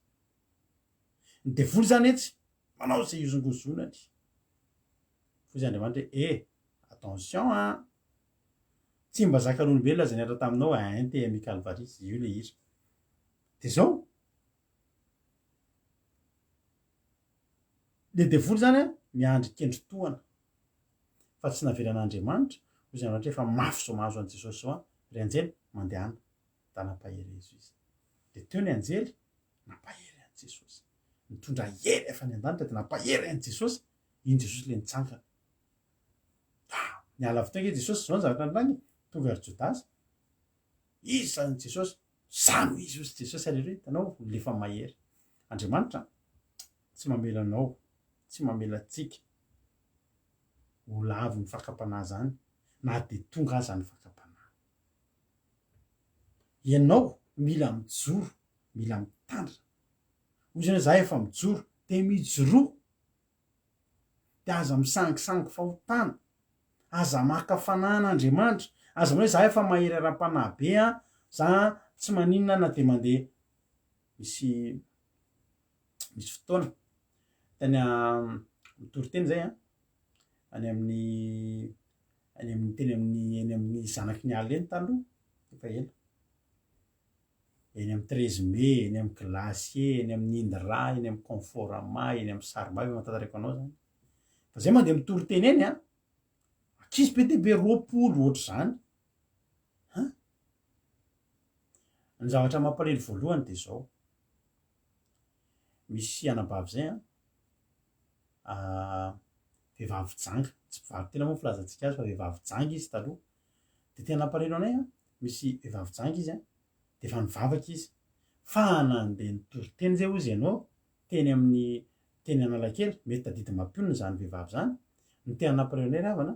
ny devoly zany etsy manao zay iozongozonany fozy andriamanitra hoe attention a tsy mba zakan'olombelona zay niara taminao ainte amy calvaris io le izy de zao le devoly zany a miandry kendrotoana fa tsy navelan'andriamanitra ozy andriamanitra efa mafy zao mahazo an' jesosy zao a ry anjely mandehana da nampahery izy izy de teo ny anjely nampahery an' jesosy mitondra hery efa ny an-danitra de nampahery an' jesosy iny jesosy le nitsangana niala avy teo nge jesosy zao ny zavatra nirany tonga ry jodasy izy zany jesosy zano izy ozy jesosy aleloia hitanao lefa mahery andriamanitra tsy mamelanao tsy mamelatsika ho lavo ny fakapanahy zany na de tonga aza ny fakapanahy ianao mila mijoro mila mitandra ozy ane za efa mijoro de mijoro de aza misangisangy fahotana aza maka fanan'andriamanitra aza mao hoe za efa mahery ara-panahy be a za tsy maninona na de mandeha misy fotoana tany mitory teny zay a any amin'ny teny eny amin'ny zanaky ny aly eny taloha efa ela eny amy 13 mai eny amy glacier eny amin'ny indra eny amy conforama eny amy saribavy matantareko anao zany fa zay mandeha mitory teny eny a akizy be dehibe roapolo ohatry zany ny zavatra mampalely voalohany de zao misy anabavy zay a vehivavy janga tsy mpivady tena moa filazantsika azy fa vehivavy janga izy taloha de tena nampalelo anay a misy vehivavy janga izy a de efa nivavaka izy fa nandeha nitory teny zay ozy ianao teny amin'ny teny Analakely mety tadidy mampionona zany vehivavy zany ny tena nampalelo anay ravana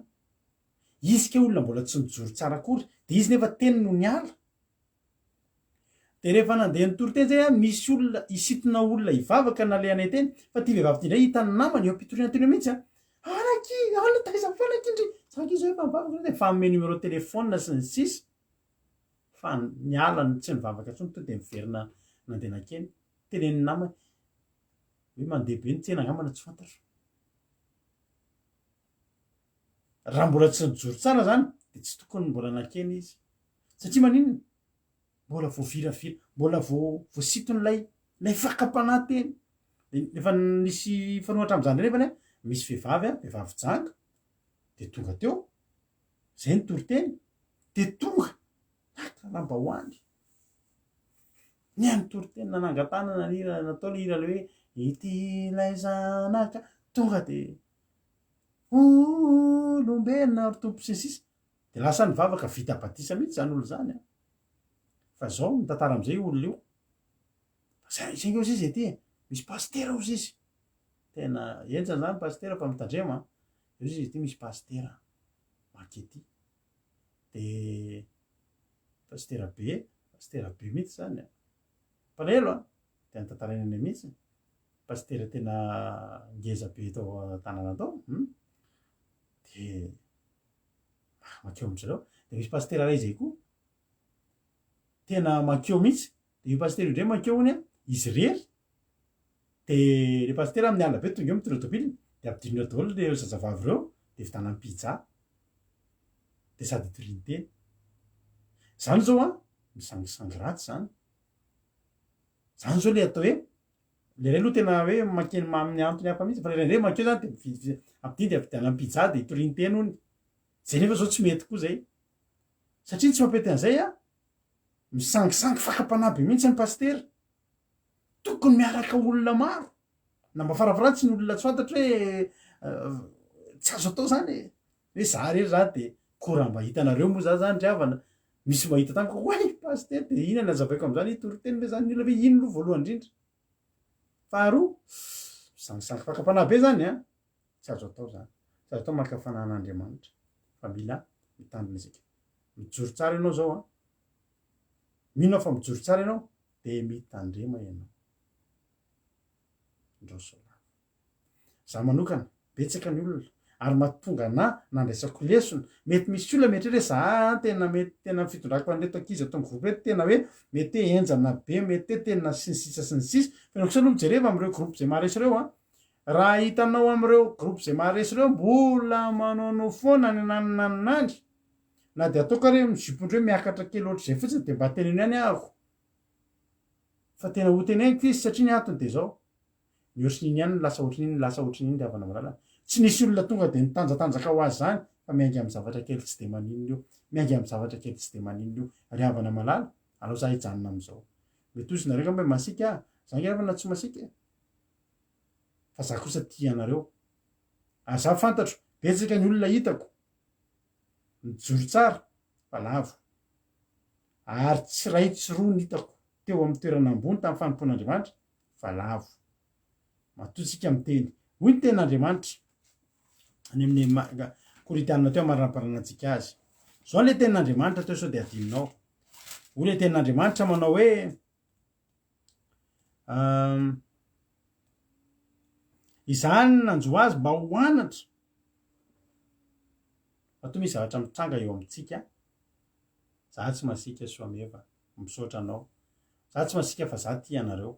izy ke olona mbola tsy mijoro tsara akory de izy nefa teny no niala de rehefa nandeha nitory teny zay a misy olona isitona olona hivavaka nale anay teny fa ty vehivavy ty ndray hitany namany eo ampitoriana teny mihitsy a anaky alina taiza fanakindry zaka izy hoe efa mivavaka de fa ame numéro telefona sy ny sisy fa niala tsy nivavaka tsony to de miverina nandeha nakeny tenen'ny namany hoe mandeha be ny tsena angambana tsy fantatro raha mbola tsy nijoro tsara zany de tsy tokony mbola nakeny izy satria maninona mbola voaviravira mbola voasiton'lay fakapanahy teny efa nisy fanohatra am'zany revany a misy vehivavy janga de tonga teo zay nitory teny de tonga aka lamba hoany ny anitory teny nanangatana nanira natao le hira le hoe ity lay zanaka tonga de lombena ry tompo sisisy de lasa nivavaka vita batisa mihitsy zany olo zany a fa zao mitantara am'izay olona io sainga o zizy ety misy pastera o zizy tena enjany zany pastera fa mitandrema eo zizy ety misy pastera makety de pastera be mihitsy zany a palelo a de nitantarainy any mihitsy pastera tena ngeza be tao tanàna tao de makeo am'zareo de misy pastera ray zay koa tena makeo mihitsy de io pastera indray makeo ony a izy rery de le pastera amin'ny ala be tonga eo mitondra tobily de ampidinina daholo le zazavavy reo de vitanany pizza de sady torinteny zany zao a misangisangy ratsy zany zao le atao hoe le ray aloha tena hoe makeny amin'ny antony hafa mihitsy fa le raindray makeo zany de ampidiny de avidianany pizza de torinteny ony zay nefa zao tsy mety koa zay satria tsy mampety an'izay a misangisangy fakapanahy be mihitsy ny pastera tokony miaraka olona maro na mba farafaratsy ny olona tsy fantatra hoe tsy azo atao zany hoe za rery za de kora mba hitanareo moa za zany driavana misy mahita taniko hoay pastera de ina nazavaiko am'zany itoroteny le zany mila hoe ino loha voalohany indrindra faharoa misangisangy fakapanahy be zany a tsy azo atao zany tsy azo atao makafanan'Andriamanitra fa mila mitandrina isika mijoro tsara ianao zao a mino aho fa mijoro tsara ianao de mitandrema ianao ndrosola za manokana betsaka ny olona ary mahatonga nandraisako lesona mety misy olona mety re za tena mety tena fitondrako anreto ankizy atao groupe reto tena hoe mety hoe enjana be mety hoe tena sy ny sisa fa kosa aloha mijereva am'ireo groupe zay maharesy reo a raha hitanao am'ireo groupe zay maharesy reo mbola manaonao foana ny naninandry na de ataoko re mizipondreo miakatra kely ohatry zay fotsiny de mba teneno ihany ahako fa tena ho teneniko izy satria ny antony de zao ny ohatrin'iny ihany lasa ohatrin'iny de avana malala tsy nisy olona tonga de nitanjatanjaka ho azy zany fa miaingy amy zavatra kely tsy de maninona io miaingy amy zavatra kely tsy de maninona io ry havana malala alao za hijanona am'izao mety ozy nareo mba masika za ngeravana tsy masika fa za kosa tia anareo za fantatro betsaka ny olona hitako mijoro tsara fa lavo ary tsy ray tsy roa ny hitako teo amy toerana ambony tamin'ny fanompon'Andriamanitra fa lavo matotsika miteny hoy ny ten'Andriamanitra any amin'ny Korintana teo marinaparanantsika azy zao le ten'Andriamanitra teo sao de adinonao hoy le ten'Andriamanitra manao hoe izany nanjo azy mba ho anatra fa toa misy zavatra mitranga eo amitsika za tsy masika soameva misaotra anao za tsy masika fa za tia anareo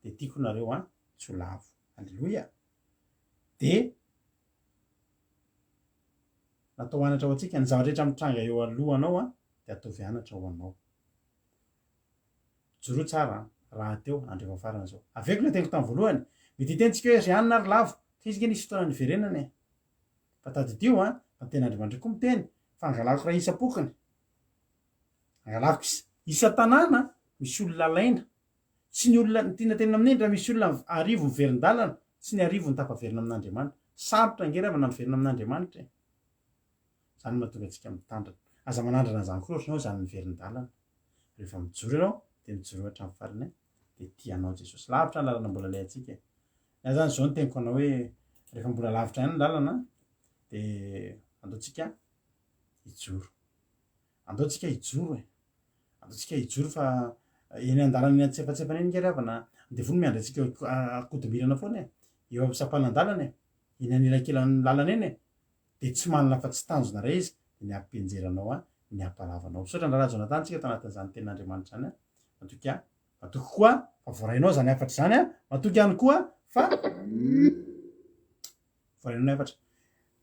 de tiako nareo a tsy ho lavo alleloia de natao anatra ho atsika ny zavarehetra mitranga eo alohanao a de ataovy anatra ho anao joro tsara raha teo andrefa farana zao aveko le tenko tamy voalohany mety hitentsika hoe ry anina ary lavo fa izy ke nisy fotoana niverenany fa tadidio a fa ten'Andriamanitra koa miteny fa angalako raha isa-pokany angalako isa tanàna misy olona laina tsy ny olona tiana tena amin'iny raha misy olona arivo miverin-dalana tsy ny arivo ny tapaverina amin'Andriamanitra sarotra angeravana miverina amin'Andriamanitra zany mahatonga antsika mitandrina aza manandrana zany koa ohatranao zany miverin-dalana rehefa mijoro ianao de mijoro hatramy farany de tianao Jesosy lavitra ny lalana mbola lay atsika na zany zao ny teniko anao hoe rehefa mbola lavitra ihany ny lalana de andaotsika hijoro andaotsika hijoro fa eny an-dalana eny antsefatsefana eny ngeravana andevony miandratsika akodomirana foana eo amy sapanandalana eny anelakelan'ny lalana eny de tsy manana fa tsy tanjona ray izy de ny ampienjeranao a ny ampalavanao sotra ndraraha Jonatantsika tao anatin'izany ten'Andriamanitra zany a matoky koa fa voarainao zany afatra zany a matoky ihany koa fa voarainao afatra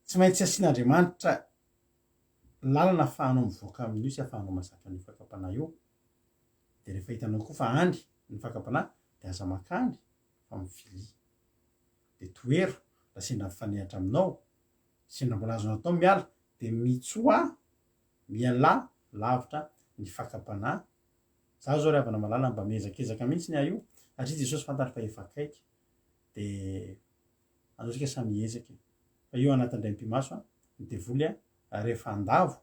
tsy maintsy asian'Andriamanitra lalana ahafahanao mivoaka amin'io sy ahafahanao mazaka ny fakapanahy io de rehefa hitanao koa fa any ny fakapanahy de aza makany fa mivily de toero raha sendra mifanehatra aminao sendra mbola azonao atao miala de mitsoa miala lavitra ny fakapanahy za zao ry havana malala mba miezakezaka mihitsy ny ahy io satria Jesosy fantatra fa efa akaiky de anao tsika samy ezaka fa io anatin'ndray mpimaso ny devoly rehefa andavo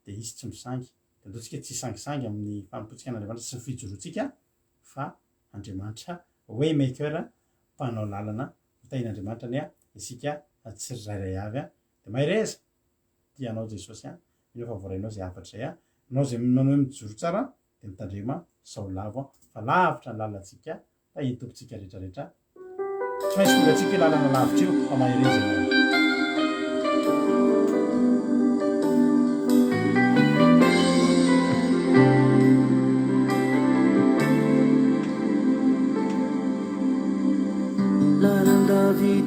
de izy tsy misangy de ataotsika tsy sangisangy amin'ny fanompotsika an'andriamanitra sy ny fijoroantsika fa andriamanitra hoe maker mpanao lalana mitahin'andriamanitra ny isika tsy rairay avy de maireza tianao jesosy io fa voarainao zay afatra zay anao zay manao mijoro tsara de mitandrema sao lavo fa lavitra ny lalantsika tahiny tompontsika rehetrarehetra tsy maintsy tonga atsika lalana lavitra io fa maireza ianao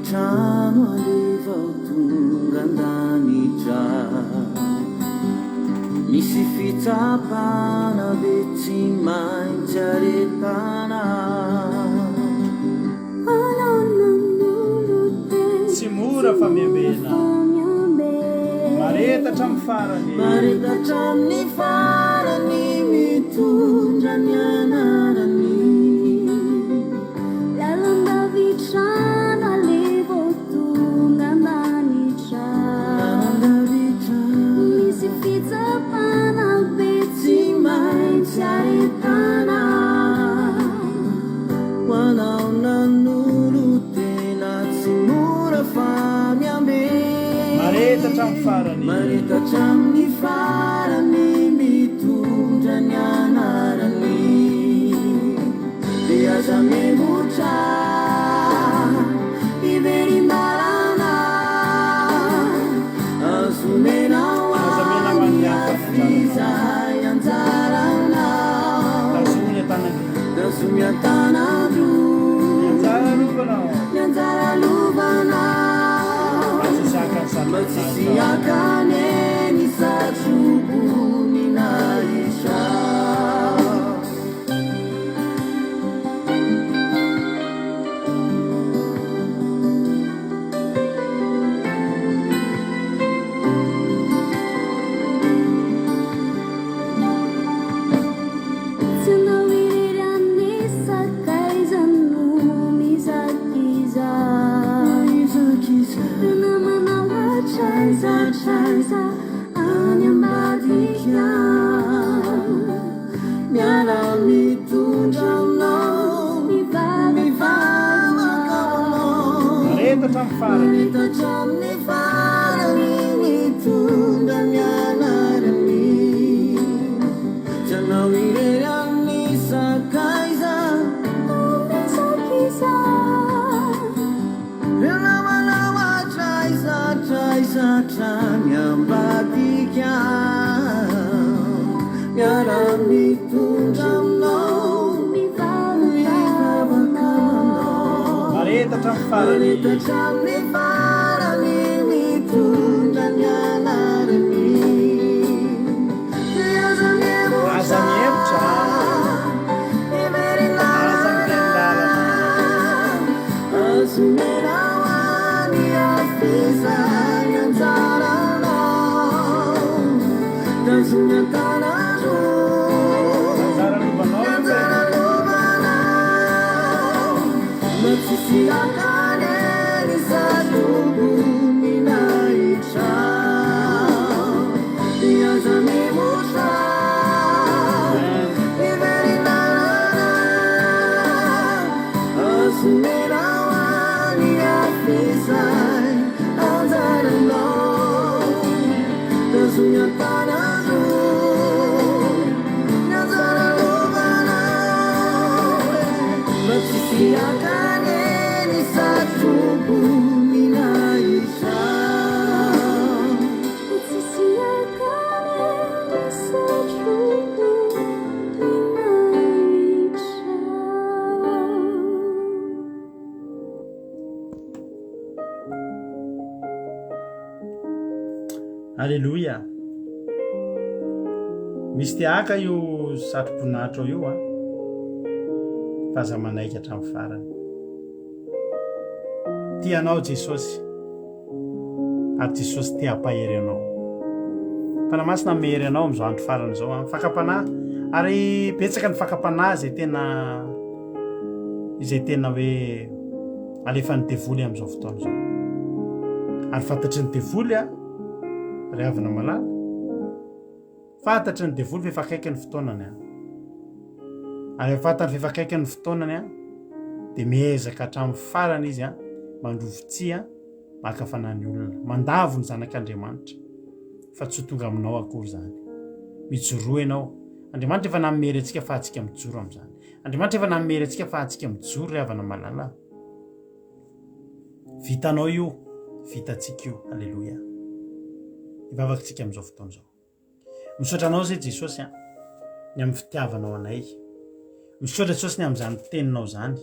Trano alevao tonga andanitra misy fitsapana be tsy maintsy aretana tsy mora fa miambena maretatra amin'ny farany maretatra amin'ny farany mitondra ny anarany maretatra amin'ny farany mitondra ny anarany de aza memotra iverimbarana azomenao afizay anjarana dazomy atanandro ny anjara lovana matsisiakane ny satrobony naisha maretatra amin'ny farany mitondra ny anarany janao irery amin'ny sakaiza renamanao atraizatraizatra miambadika miara mitondra aminao maretatra amin'ny farany mitondra ny anarany aza mihevitra azomenao any afizay anjaranao dazomy atanandro matsisiakane ny satrobony naitra de aza memotra iverinarana azomenao any afizay anjaranao dazomy atanandro ny anjara lovana matsisiakane ny satrobony naisha Alleluia. Misy tiaka io satroboninahitra io fa aza manaiky hatramin'ny farany tianao Jesosy ary Jesosy tia hampahery anao fanamasina mehery anao am'izao andro farany zao fakapanahy ary betsaka ny fakapanahy izay tena hoe alefa ny devoly am'izao fotoana zao ary fantatry ny devoly ry havana malala fantatry ny devoly fefakaiky ny fotoanany ary fantany fefakaiky ny fotoanany dia miezaka hatramin'ny farany izy mandrovotsia makafanany olona mandavo ny zanak'Andriamanitra fa tsy tonga aminao akory zany mijoroa ianao Andriamanitra efa namery antsika fa antsika mijoro amin'izany Andriamanitra efa namery antsika fa antsika mijoro ry havana malala vitanao io vitantsika io alleloia ivavakantsika amin'izao fotoana izao misaotra anao zay Jesosy ny amin'ny fitiavanao anay misaotra Jesosy ny amin'izany teninao zany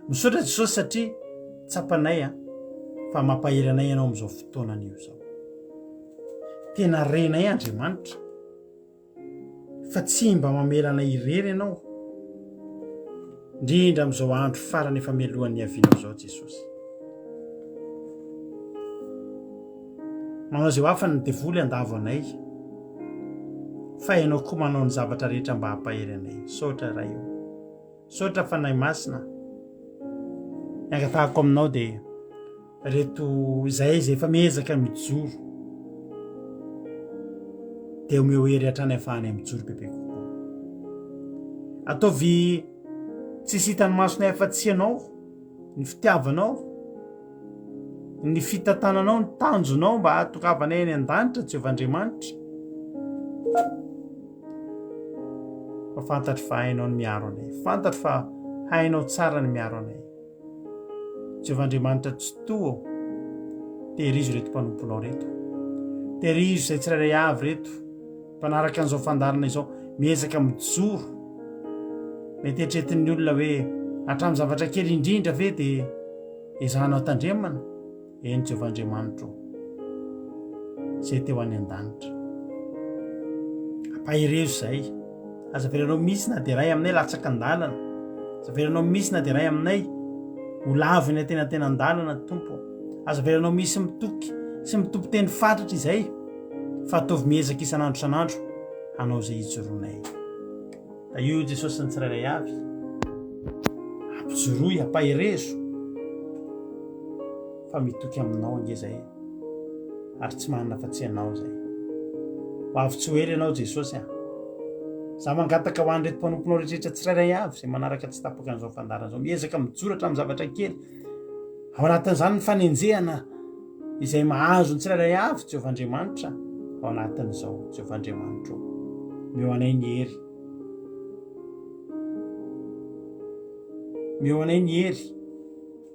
misaotra Jesosy satria tsapanay fa mampahery anay ianao amin'izao fotoanan'io zao tena renay Andriamanitra fa tsy mba mamela anay irery ianao indrindra amin'izao andro farany efa mialohan'ny avianao zao Jesosy manao zay ho afa ny devoly andavo anay fa ianao koa manao ny zavatra rehetra mba hampahery anay saotra raha io saotra fanahy masina miangatahako aminao dia reto izay efa miezaka mijoro dia omeo hery hatrany ahafahany mijoro bebe kokoa ataovy tsisy hitany masonay afa-tsy ianao ny fitiavanao ny fitantananao ny tanjonao mba hatokavanay any an-danitra Jehovahandriamanitra fa fantatry fa hainao ny miaro anay fantatry fa hainao tsara ny miaro anay Jehovahandriamanitra tsy toa tehirizo reto mpanomponao reto tehirizo izay tsirairay avy reto mpanaraka an'izao fandarana izao miezaka mijoro mety etretin'ny olona hoe hatramin'ny zavatra kely indrindra ve dia ezanao tandremana eny Jehovahandriamanitra izay teo any an-danitra ampahirezo izay azaveranao misy na dia ray aminay latsaka an-dalana azaveranao misy na dia ray aminay ho laviny tena an-dalana tompo azaveranao misy mitoky sy mitompo teny fatratra izay fa ataovy miezaka isan'andro isan'andro hanao izay hijoroanay da io Jesosy ny tsirairay avy ampijoroy ampahirezo fa mitoky aminao ange zay ary tsy manana fa tsy ianao zay ho avy tsy hoely ianao Jesosy za mangataka ho an'reto mpanomponao rehetrarehetra tsirairay avy zay manaraka tsy tapaka an'izao fandarana zao miezaka mijoro hatramin'ny zavatra kely ao anatin'izany ny fanenjehana izay mahazo ny tsirairay avy Jehovahandriamanitra ao anatin'izao Jehovahandriamanitra meo anay ny hery meo anay ny hery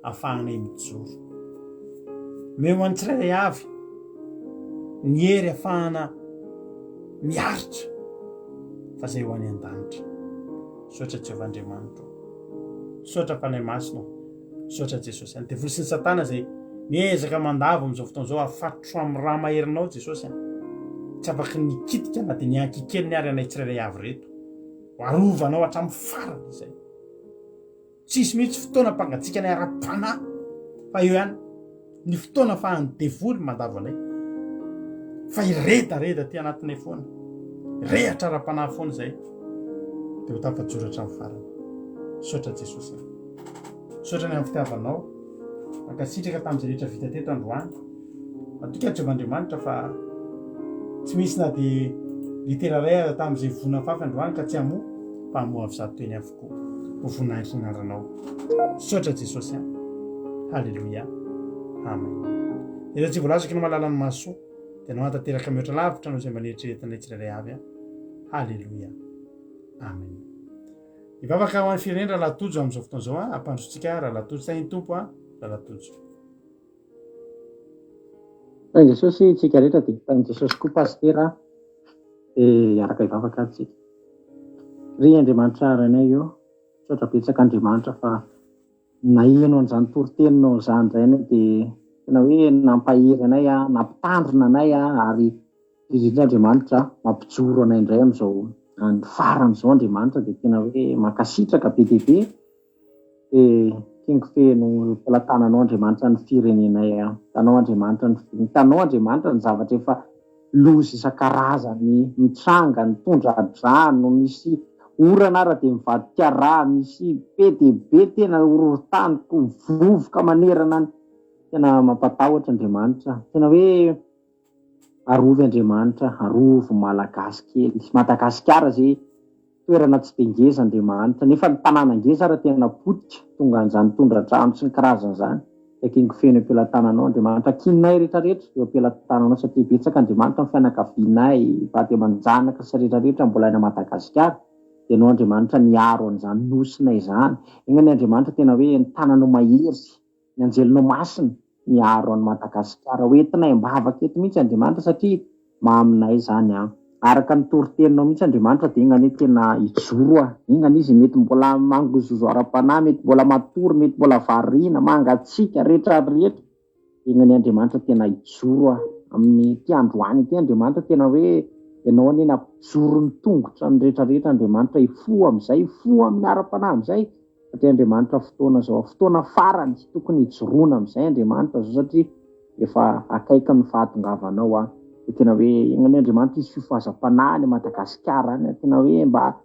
ahafahanay mijoro meo an'ny tsirairay avy ny hery ahafahana miaritra fa zay ho any an-danitra soatra Jehovahandriamanitra soatra fanahy masina soatra Jesosy any devoly sy ny satana zay miezaka mandavo amin'izao fotoana izao afatotro amin'ny raha maherinao Jesosy tsy afaky nikitika na dia niankikely ny ary anay tsirairay avy reto ho arovanao hatramin'ny farany izay tsisy mihitsy fotoana mpangatsika ny ara-panahy fa eo ihany ny fotoana fahany devoly mandavo anay fa iredareda ty anatinay foana rehatra ara-panahy foana izay dia ho tafajoro hatramin'ny farany soatra Jesosy soatra ny amin'ny fitiavanao mankasitraka tamin'izay rehetra vita teto androany matoka Jehovahandriamanitra fa tsy misy na dia literaray tamin'izay vona fafy androany ka tsy hamoa fa hamoa avy zato eny avokoa ho voninahitra ny anaranao soatra Jesosy halleloia amen dia tsy voalazaky ny mahalala ny mahasoa dia anao hantanteraka mihoatra lavitra anao izay maneritreretanay tsirairay avy halleloia amen ivavaka ho an'ny fireneny raha latojo amin'izao fotoana izao ampandrotsika raha latojo sainy tompo raha latojo Tainy Jesosy tsika rehetra dia tainy Jesosy koa pastera dia araka ivavaka tsika ry Andriamanitra ranay io sotra betsaka Andriamanitra fa nahianao an'izany toriteninao izany zay anay dia tena hoe nampahery anay nampitandrina anay ary indrindra Andriamanitra mampijoro anay indray amin'izao ny farany izao Andriamanitra dia tena hoe mankasitraka be dia be tianko feno mpalatananao Andriamanitra ny firenenay tanao Andriamanitra ny tanao Andriamanitra ny zavatra efa loza isan-karazany mitsanga ny tondra drano misy orana ara dia mivadika raha misy be dia be tena orotaniko vovoka manerana tena mampatahotra Andriamanitra, tena hoe arovy Andriamanitra, arovo malagasy kely. Madagasikara zay toerana tsy de ngeza Andriamanitra, nefa ny tanàna ngeza raha tena potika tonga an'izany tondra-trano sy ny karazana zany. Akingo feno ampelantananao Andriamanitra, kininay rehetrarehetra eo ampelantananao satria betsaka Andriamanitra ny fianakavianay, Vady aman-janaka sy rehetrarehetra mbola any Madagasikara. Dia ianao Andriamanitra niaro an'izany nosinay izany. Iny ny Andriamanitra tena hoe ny tananao mahery, ny anjelinao masina niaro an'i Madagasikara. Hoentinay mbavaka eto mihitsy Andriamanitra satria mahaminay izany a. Araka ny toriteninao mihitsy Andriamanitra dia ingany tena ijoro ingany izy mety mbola mangozozo ara-panahy, mety mbola matory, mety mbola variana, mangatsiaka rehetra rehetra. Ingany Andriamanitra tena ijoro amin'ny ty androany ty Andriamanitra tena hoe ianao neny ampijoro ny tongotra ny rehetrarehetra Andriamanitra hifoha amin'izay, hifoha amin'ny ara-panahy amin'izay. Satria Andriamanitra fotoana zao, fotoana farany tokony hijoroana amin'izay Andriamanitra zao satria efa akaiky ny fahatongavanao a. Tena hoe ingany Andriamanitra izy fifahazam-panahy ny Madagasikara any, tena hoe mba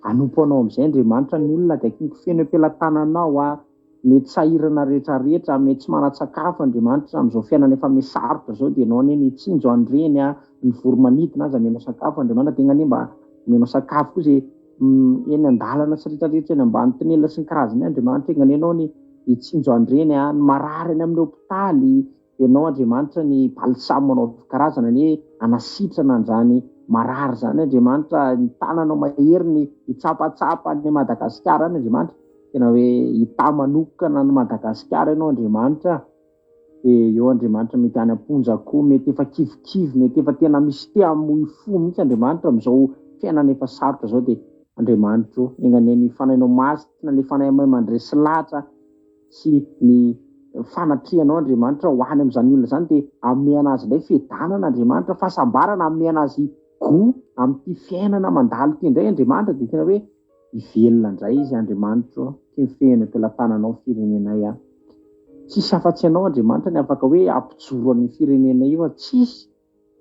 hanompo anao amin'izay Andriamanitra ny olona dia akingo feno ampelantananao a, mety sahirana rehetrarehetra, mety tsy manan-tsakafo Andriamanitra amin'izao fiainana efa misarotra zao dia ianao neny hitsinjo an'ireny a, ny voromanidina aza menao sakafo Andriamanitra dia ingany mba menao sakafo koa izay eny an-dalana sy rehetrarehetra eny ambany tonelina sy ny karazany Andriamanitra ingany ianao ny hitsinjo an'ireny a, ny marary any amin'ny hopitaly ianao Andriamanitra ny balsamo manao karazana ny anasitrana an'izany marary zany Andriamanitra, ny tananao mahery ny hitsapatsapa ny Madagasikara any Andriamanitra, tena hoe hita manokana ny Madagasikara ianao Andriamanitra. Dia eo Andriamanitra mety any Amponjako, mety efa kivikivy, mety efa tena misy te hamoy fo mihitsy Andriamanitra amin'izao fiainana efa sarotra zao. Dia Andriamanitra ingany ny fanainao masina, ny fanay mandresy lahatra sy ny fanatrianao Andriamanitra ho any amin'izany olona izany dia amena azy ilay fiadanana Andriamanitra, fahasambarana amena azy go amin'ity fiainana mandalo ity indray Andriamanitra. Dia tena hoe hivelona indray izy Andriamanitra ty mifehiny ampelantananao firenenay a. Tsisy afa-tsy ianao Andriamanitra ny afaka hoe ampijoro amin'ny firenenay io a, tsisy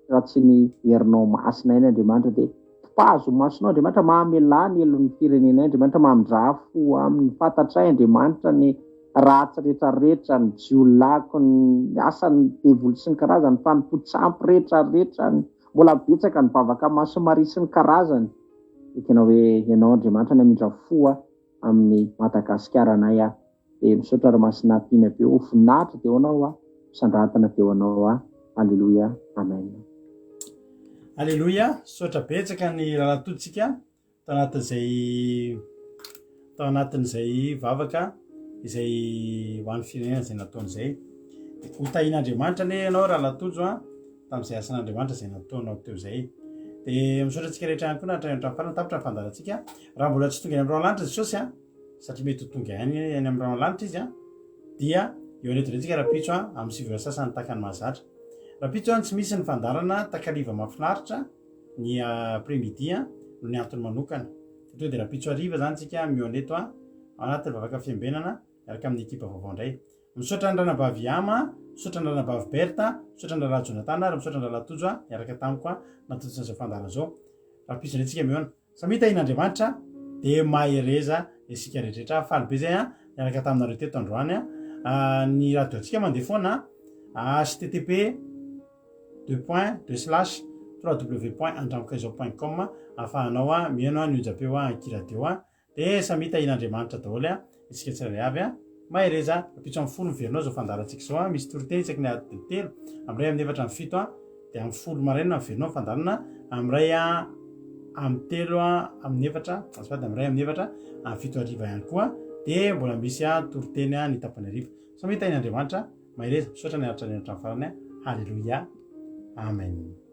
raha tsy ny herinao masina iny Andriamanitra. Dia mpahazo masonao Andriamanitra, mahamelany elon'ny firenenay Andriamanitra, mahamindrafo amin'ny fantatray Andriamanitra ny ratsy rehetrarehetra, ny jiolako, ny asany devoly sy ny karazany, fanompontsampy rehetrarehetra, mbola betsaka ny vavaka masomary sy ny karazany. Dia tena hoe ianao Andriamanitra ny hamindrafo amin'ny Madagasikara anay a. Dia misaotra ranomasina tiana be, ho voninahitra teo anao a, misandratana teo anao a. Alleluia, amen. Alleluia, saotra betsaka ny rahalatoditsika tao anatin'izay vavaka izay ho an'ny firenena izay nataon'izay. Ho tahin'Andriamanitra ane ianao rahalatojo a tamin'izay asan'Andriamanitra izay nataonao teo izay. Dia misaotra antsika rehetra ihany koa nahatratra farany tapitra ny fandarantsika. Raha mbola tsy tonga any amin'ny raolanitra Jesosy a, satria mety ho tonga any amin'ny raolanitra izy a, dia eo anetontsika rapitso a amin'ny sivy sasany takany mahazatra. Rapitso a tsy misy ny fandarana takariva mahafinaritra ny après-midi a no ny antony manokana. Tonga dia rapitso ariva zany tsika mioneto a anatin'ny vavaka fiambenana miaraka amin'ny ekipa vaovao indray. Misaotra ny ranabavy Ama, misaotra ny ranabavy Berta, misaotra ny raharaha Jonathan ary misaotra ny rahalatojo a miaraka tamiko a natotona izao fandarana zao. Rapitso indray tsika mihoana. Samy tahin'Andriamanitra dia mahereza isika rehetrarehetra. Faly be zay a miaraka taminareo teto androany a. Ny radiotsika mandeha foana http://www.andramokaizo.com ahafahanao a mihaino a ny ojapeo a ankiradio a. Dia samy tahin'Andriamanitra daholo a isika tsirairay avy a mahereza. Rapitso amin'ny folo miverinao zao fandarantsika zao a, misy toriteny isaky ny ady telo, amiray amin'ny efatra amin'ny fito a, dia amin'ny folo maraina miverinao fandarana, amiray a amin'ny telo a amin'ny efatra, azafady amiray amin'ny efatra amin'ny fito ariva ihany koa. Dia mbola misy a toriteny a ny tapany ariva. Samy tahin'Andriamanitra mahereza. Misaotra ny aratra ny farany a. Halleluia, amen.